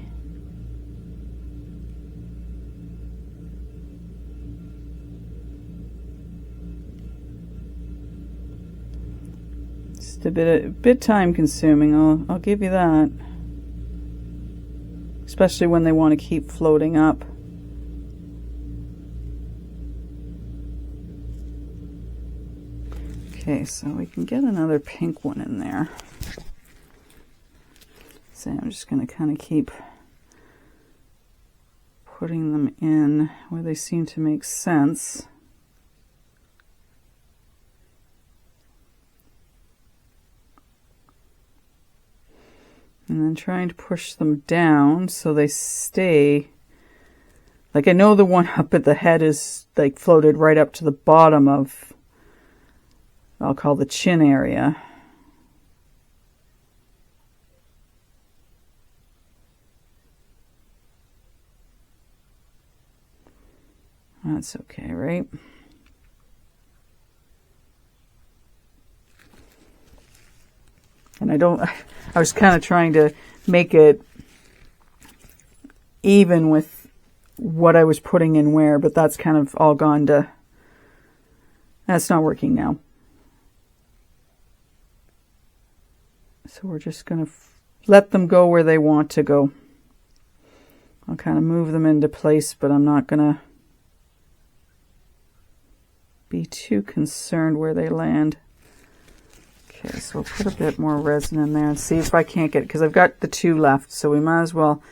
Just a bit time consuming, I'll give you that. Especially when they want to keep floating up. Okay, so we can get another pink one in there. So I'm just going to kind of keep putting them in where they seem to make sense. And then trying to push them down so they stay. Like I know the one up at the head is like floated right up to the bottom of, I'll call the chin area. That's okay, right? And I was kind of trying to make it even with what I was putting in where, but that's kind of all gone to, that's not working now. So we're just going to let them go where they want to go. I'll kind of move them into place, but I'm not going to be too concerned where they land. Okay, so we'll put a bit more resin in there and see if I can't get, because I've got the 2 left, so we might as well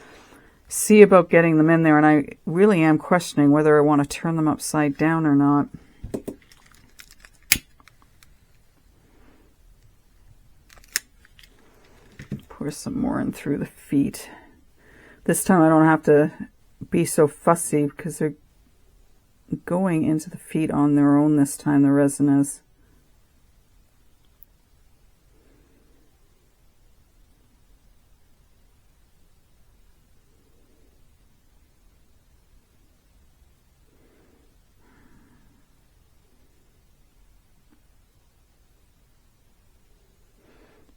see about getting them in there. And I really am questioning whether I want to turn them upside down or not. Pour some more in through the feet. This time I don't have to be so fussy because they're going into the feet on their own this time, the resin is.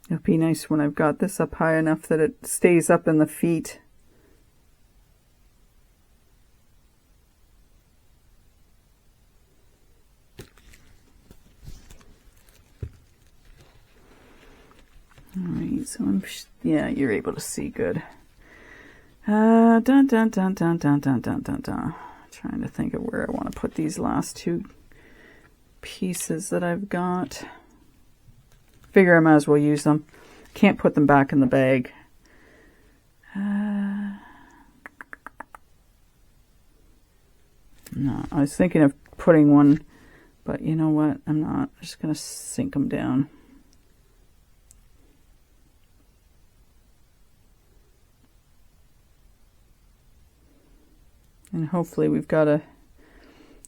It'll be nice when I've got this up high enough that it stays up in the feet. Alright, so yeah, you're able to see good. Dun dun dun dun dun dun dun dun dun. Trying to think of where I want to put these last 2 pieces that I've got. Figure I might as well use them. Can't put them back in the bag. No, I was thinking of putting one, but you know what? I'm not. I'm just going to sink them down. And hopefully we've got a,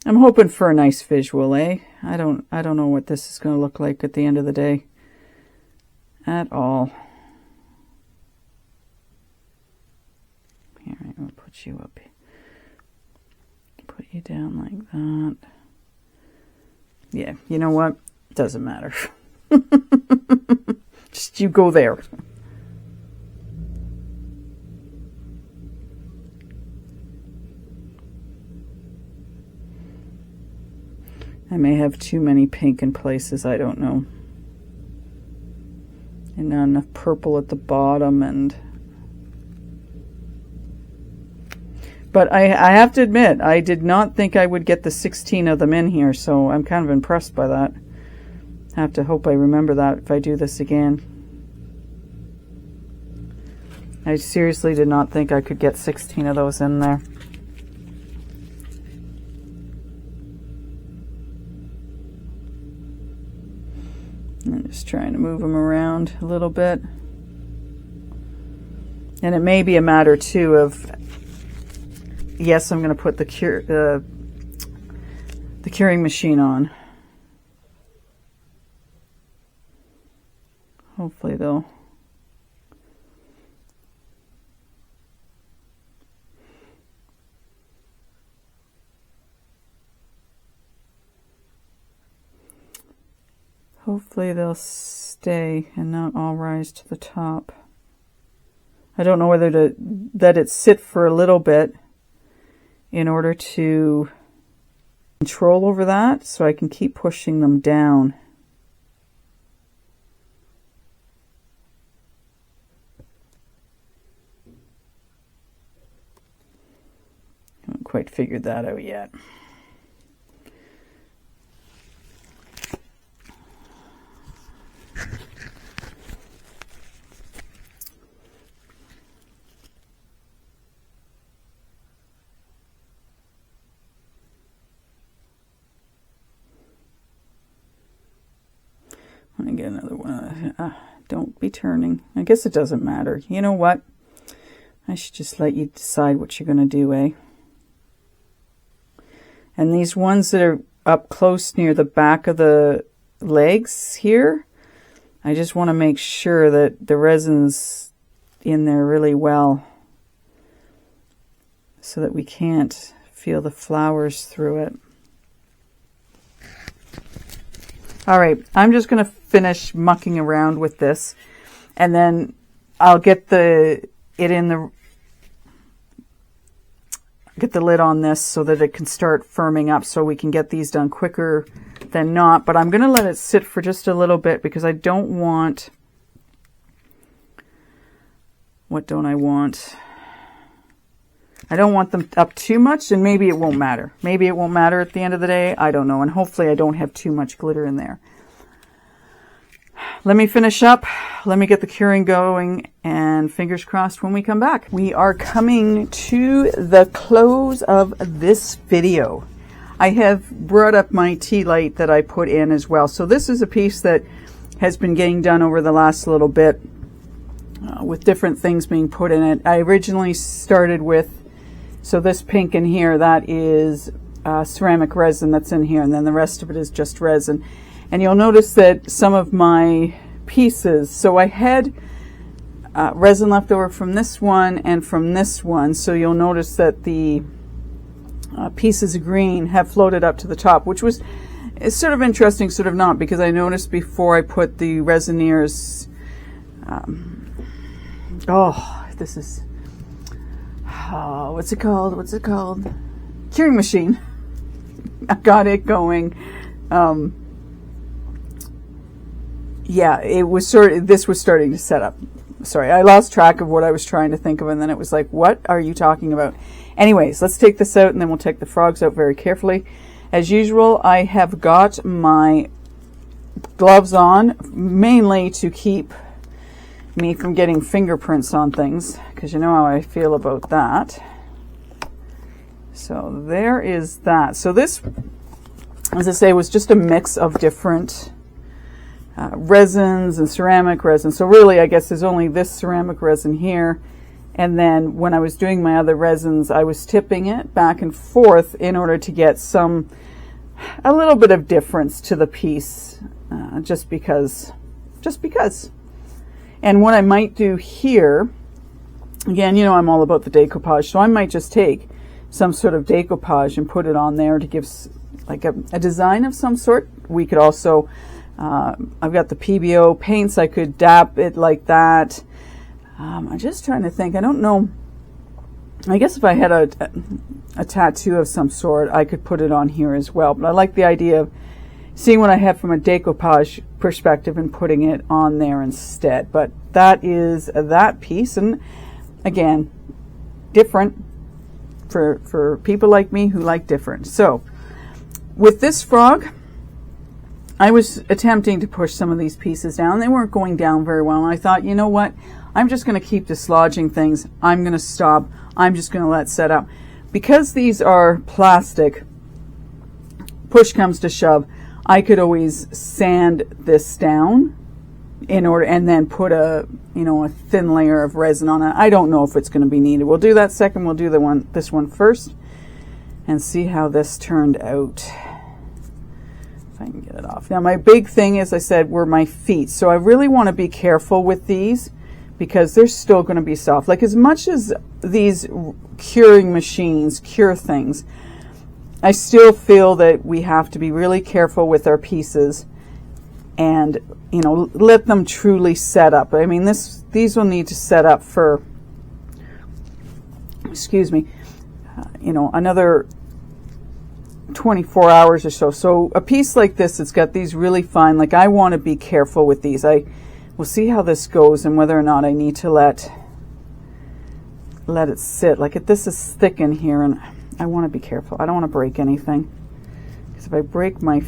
I'm hoping for a nice visual, eh? I don't know what this is going to look like at the end of the day. At all. Here, I'll put you up. Put you down like that. Yeah, you know what? Doesn't matter. Just you go there. I may have too many pink in places, I don't know. And not enough purple at the bottom, and but I have to admit, I did not think I would get the 16 of them in here, so I'm kind of impressed by that. I have to hope I remember that if I do this again. I seriously did not think I could get 16 of those in there. I'm just trying to move them around a little bit. And it may be a matter too of, yes, I'm going to put the curing machine on. Hopefully they'll stay and not all rise to the top. I don't know whether to let it sit for a little bit in order to control over that, so I can keep pushing them down. I haven't quite figured that out yet. Let me get another one. Don't be turning. I guess it doesn't matter. You know what? I should just let you decide what you're going to do, eh? And these ones that are up close near the back of the legs here, I just want to make sure that the resin's in there really well so that we can't feel the flowers through it. All right, I'm just going to finish mucking around with this, and then I'll get the lid on this so that it can start firming up, so we can get these done quicker than not. But I'm going to let it sit for just a little bit because I don't want, what don't I want? I don't want them up too much, and maybe it won't matter. Maybe it won't matter at the end of the day. I don't know. And hopefully I don't have too much glitter in there. let me finish up. Let me get the curing going, and fingers crossed when we come back. We are coming to the close of this video. I have brought up my tea light that I put in as well. So this is a piece that has been getting done over the last little bit with different things being put in it. I originally started with, so this pink in here, that is ceramic resin that's in here, and then the rest of it is just resin. And you'll notice that some of my pieces, so I had resin left over from this one and from this one, so you'll notice that the pieces of green have floated up to the top, which was, it's sort of interesting, sort of not, because I noticed before I put the Resineers, this is, what's it called? Curing machine. I got it going. Yeah, it was this was starting to set up. Sorry, I lost track of what I was trying to think of, and then it was like, what are you talking about? Anyways, let's take this out, and then we'll take the frogs out very carefully. As usual, I have got my gloves on, mainly to keep me from getting fingerprints on things, because you know how I feel about that. So there is that. So this, as I say, was just a mix of different resins and ceramic resin. So really, I guess there's only this ceramic resin here. And then when I was doing my other resins, I was tipping it back and forth in order to get a little bit of difference to the piece, just because. And what I might do here, again, you know, I'm all about the decoupage, so I might just take some sort of decoupage and put it on there to give like a design of some sort. We could also, I've got the PBO paints, I could dab it like that. I'm just trying to think. I don't know. I guess if I had a tattoo of some sort, I could put it on here as well. But I like the idea of seeing what I have from a decoupage perspective and putting it on there instead. But that is that piece. And again, different for people like me who like different. So with this frog, I was attempting to push some of these pieces down. They weren't going down very well. And I thought, you know what? I'm just going to keep dislodging things. I'm going to stop. I'm just going to let it set up. Because these are plastic, push comes to shove, I could always sand this down in order, and then put a thin layer of resin on it. I don't know if it's going to be needed. We'll do that second. We'll do this one first and see how this turned out. If I can get it off. Now my big thing, as I said, were my feet. So I really want to be careful with these, because they're still going to be soft. Like, as much as these curing machines cure things, I still feel that we have to be really careful with our pieces and, let them truly set up. I mean, these will need to set up for, excuse me, another 24 hours or so. So a piece like this, it's got these really fine, like, I want to be careful with these. We'll see how this goes and whether or not I need to let it sit. Like, if this is thick in here, and I want to be careful. I don't want to break anything, because if I break my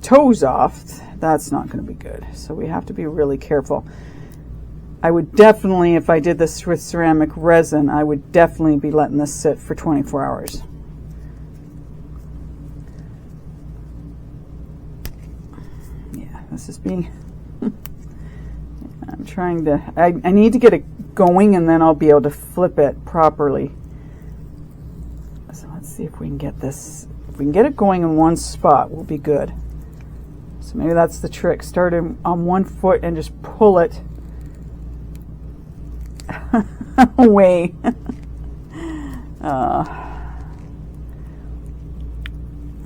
toes off, that's not going to be good. So we have to be really careful. I would definitely, if I did this with ceramic resin, I would definitely be letting this sit for 24 hours. Yeah, this is being... I'm trying to, I need to get it going, and then I'll be able to flip it properly. So let's see if we can get this, if we can get it going in one spot, we'll be good. So maybe that's the trick. Start on one foot and just pull it away. All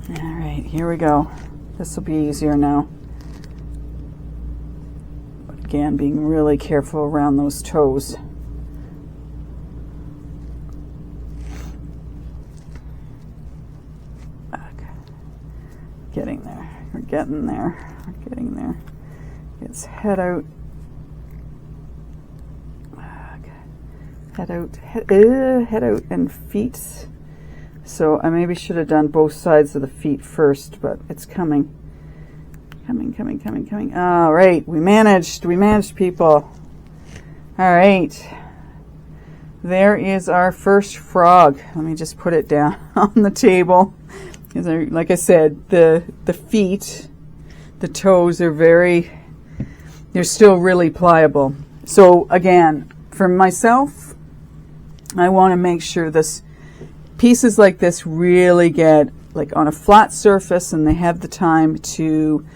right, here we go. This will be easier now. Again, being really careful around those toes. Okay. Getting there. We're getting there. We're getting there. Its head out. Okay. Head out and feet. So I maybe should have done both sides of the feet first, but it's coming. Coming. All right, we managed, people. All right. There is our first frog. Let me just put it down on the table. Like I said, the feet, the toes are they're still really pliable. So again, for myself, I want to make sure pieces like this really get like on a flat surface and they have the time to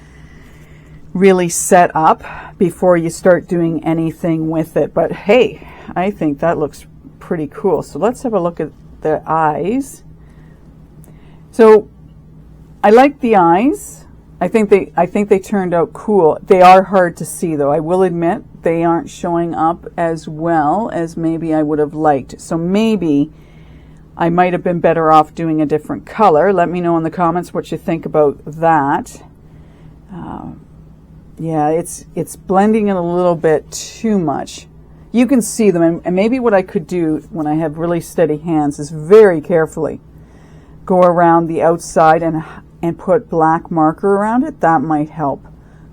really set up before you start doing anything with it. But hey, I think that looks pretty cool. So let's have a look at the eyes. So I like the eyes. I think they turned out cool. They are hard to see though. I will admit they aren't showing up as well as maybe I would have liked. So maybe I might have been better off doing a different color. Let me know in the comments what you think about that. Yeah, it's blending it a little bit too much. You can see them, and maybe what I could do when I have really steady hands is very carefully go around the outside and put black marker around it. That might help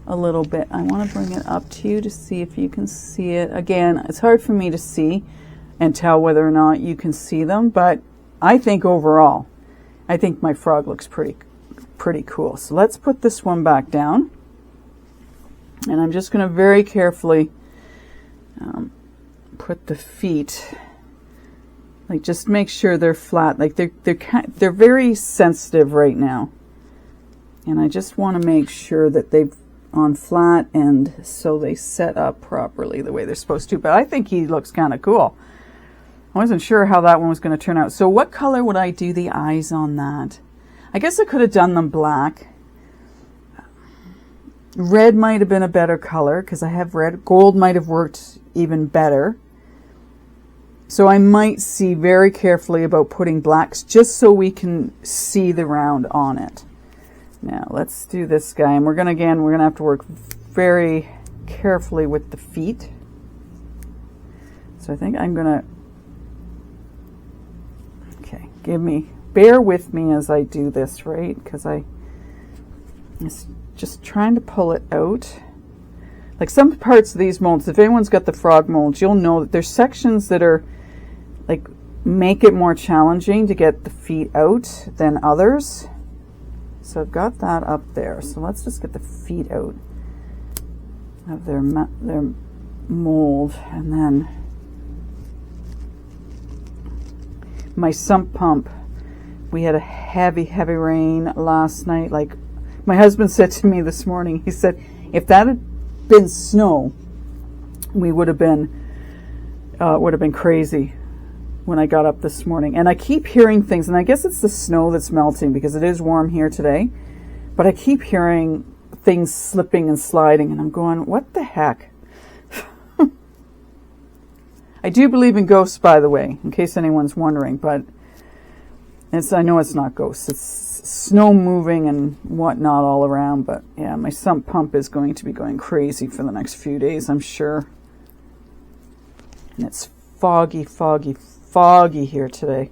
a little bit. I want to bring it up to you to see if you can see it. Again, it's hard for me to see and tell whether or not you can see them, but I think overall, I think my frog looks pretty cool. So let's put this one back down. And I'm just going to very carefully put the feet, like just make sure they're flat. Like they're very sensitive right now. And I just want to make sure that they've on flat and so they set up properly the way they're supposed to. But I think he looks kind of cool. I wasn't sure how that one was going to turn out. So what color would I do the eyes on that? I guess I could have done them black. Red might have been a better color because I have red. Gold might have worked even better. So I might see very carefully about putting blacks just so we can see the round on it. Now let's do this guy, and we're gonna have to work very carefully with the feet. So I think I'm gonna, okay, bear with me as I do this, right? Because I'm just trying to pull it out. Like some parts of these molds, if anyone's got the frog molds, you'll know that there's sections that are like make it more challenging to get the feet out than others. So I've got that up there. So let's just get the feet out of their mold. And then my sump pump, we had a heavy rain last night. Like my husband said to me this morning, he said, if that had been snow, we would have been crazy when I got up this morning. And I keep hearing things, and I guess it's the snow that's melting because it is warm here today, but I keep hearing things slipping and sliding, and I'm going, what the heck? I do believe in ghosts, by the way, in case anyone's wondering, but I know it's not ghosts. It's snow moving and whatnot all around. But yeah, my sump pump is going to be going crazy for the next few days, I'm sure. And it's foggy here today.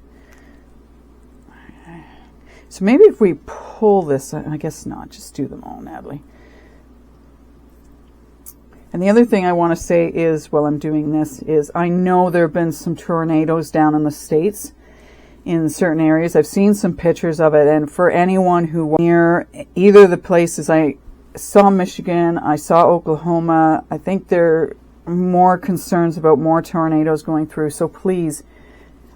So maybe if we pull this, I guess not, just do them all, Natalie. And the other thing I want to say is, while I'm doing this, is I know there have been some tornadoes down in the States in certain areas. I've seen some pictures of it, and for anyone who was near either of the places, I saw Michigan, I saw Oklahoma, I think there are more concerns about more tornadoes going through. So please,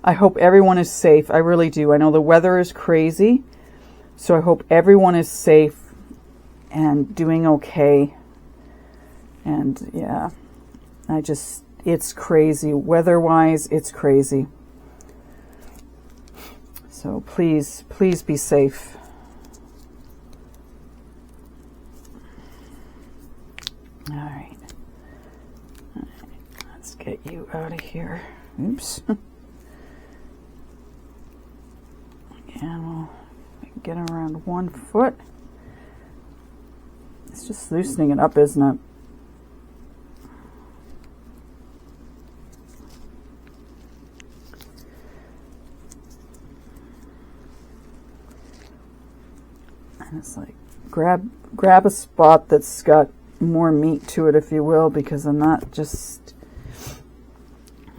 I hope everyone is safe. I really do. I know the weather is crazy, so I hope everyone is safe and doing okay. And yeah, it's crazy. Weather-wise, it's crazy. So please be safe. All right. Let's get you out of here. Oops. And we'll get around 1 foot. It's just loosening it up, isn't it? And it's like grab a spot that's got more meat to it, if you will, because then that just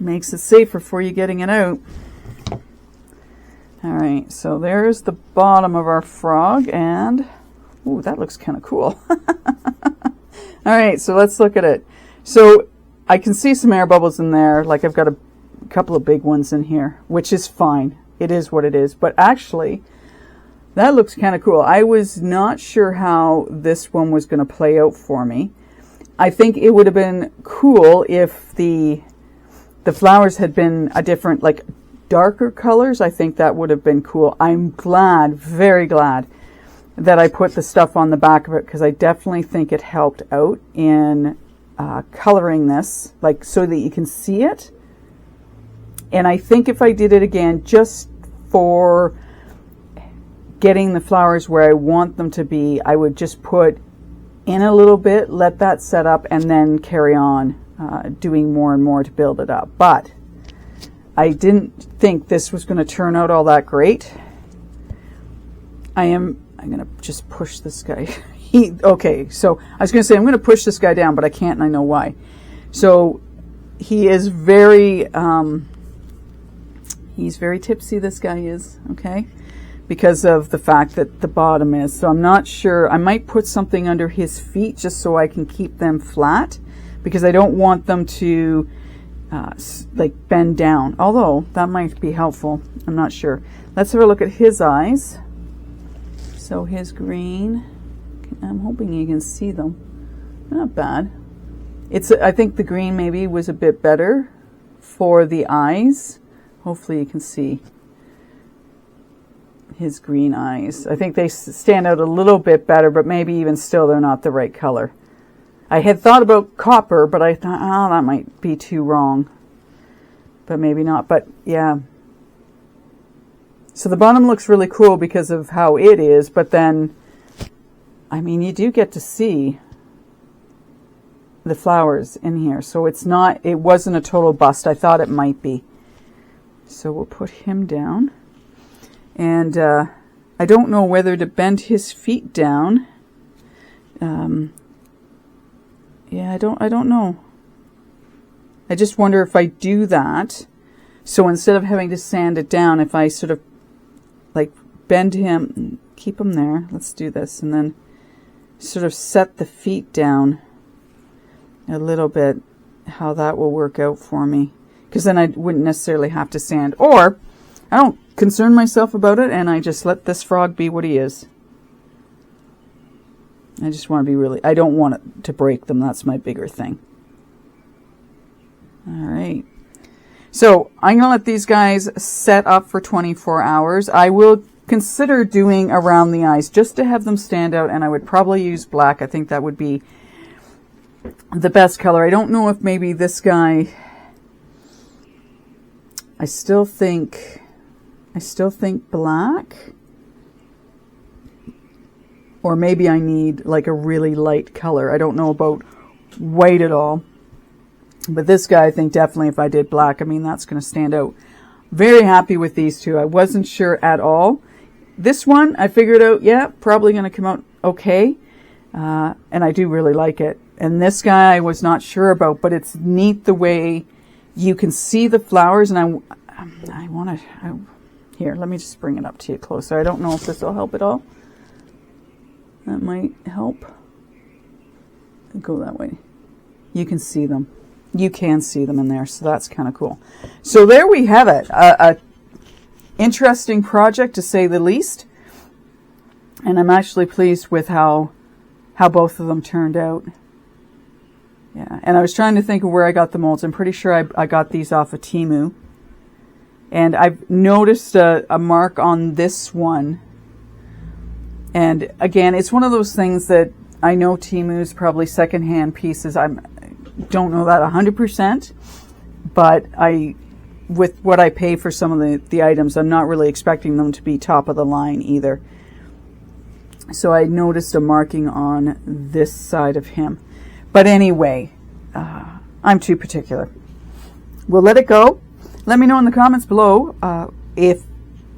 makes it safer for you getting it out. All right, so there's the bottom of our frog, and ooh, that looks kind of cool. All right, so let's look at it. So I can see some air bubbles in there, like I've got a couple of big ones in here, which is fine. It is what it is. But actually, that looks kind of cool. I was not sure how this one was going to play out for me. I think it would have been cool if the flowers had been a different, like darker colors. I think that would have been cool. I'm glad, very glad, that I put the stuff on the back of it, because I definitely think it helped out in coloring this, like so that you can see it. And I think if I did it again, just for getting the flowers where I want them to be, I would just put in a little bit, let that set up, and then carry on doing more and more to build it up. But I didn't think this was going to turn out all that great. I'm going to just push this guy. Okay, so I was going to say I'm going to push this guy down, but I can't, and I know why. So he is very, he's very tipsy, this guy is, okay, because of the fact that the bottom is. So I'm not sure. I might put something under his feet just so I can keep them flat, because I don't want them to like bend down, although that might be helpful. I'm not sure. Let's have a look at his eyes. So his green, I'm hoping you can see them. Not bad. I think the green maybe was a bit better for the eyes. Hopefully you can see his green eyes. I think they stand out a little bit better, but maybe even still they're not the right color. I had thought about copper, but I thought, oh, that might be too wrong. But maybe not. But yeah. So the bottom looks really cool because of how it is, but then, I mean, you do get to see the flowers in here. So it wasn't a total bust. I thought it might be. So we'll put him down. And I don't know whether to bend his feet down. Yeah, I don't know. I just wonder if I do that. So instead of having to sand it down, if I sort of like bend him, keep him there. Let's do this. And then sort of set the feet down a little bit, how that will work out for me. Because then I wouldn't necessarily have to sand. Or I don't concern myself about it, and I just let this frog be what he is. I just want to be I don't want it to break them. That's my bigger thing. All right. So I'm going to let these guys set up for 24 hours. I will consider doing around the eyes just to have them stand out, and I would probably use black. I think that would be the best color. I don't know if maybe this guy, I still think black, or maybe I need like a really light color. I don't know about white at all, but this guy, I think definitely if I did black, I mean, that's going to stand out. Very happy with these two. I wasn't sure at all. This one, I figured out, yeah, probably going to come out okay, and I do really like it. And this guy I was not sure about, but it's neat the way you can see the flowers, and I want to, here, let me just bring it up to you closer. I don't know if this will help at all. That might help. Go that way. You can see them. You can see them in there, so that's kind of cool. So there we have it. A interesting project, to say the least. And I'm actually pleased with how both of them turned out. Yeah, and I was trying to think of where I got the molds. I'm pretty sure I got these off of Temu. And I've noticed a mark on this one. And again, it's one of those things that I know Temu's probably secondhand pieces. I don't know that 100%, but with what I pay for some of the items, I'm not really expecting them to be top of the line either. So I noticed a marking on this side of him. But anyway, I'm too particular. We'll let it go. Let me know in the comments below if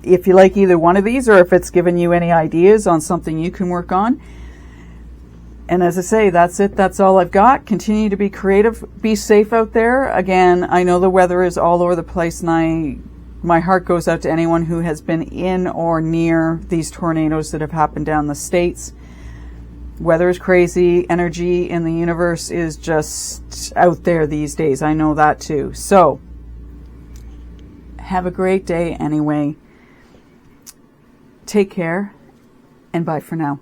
if you like either one of these, or if it's given you any ideas on something you can work on. And as I say, that's it. That's all I've got. Continue to be creative. Be safe out there. Again, I know the weather is all over the place, and my heart goes out to anyone who has been in or near these tornadoes that have happened down the States. Weather is crazy. Energy in the universe is just out there these days. I know that too. So, have a great day anyway. Take care, and bye for now.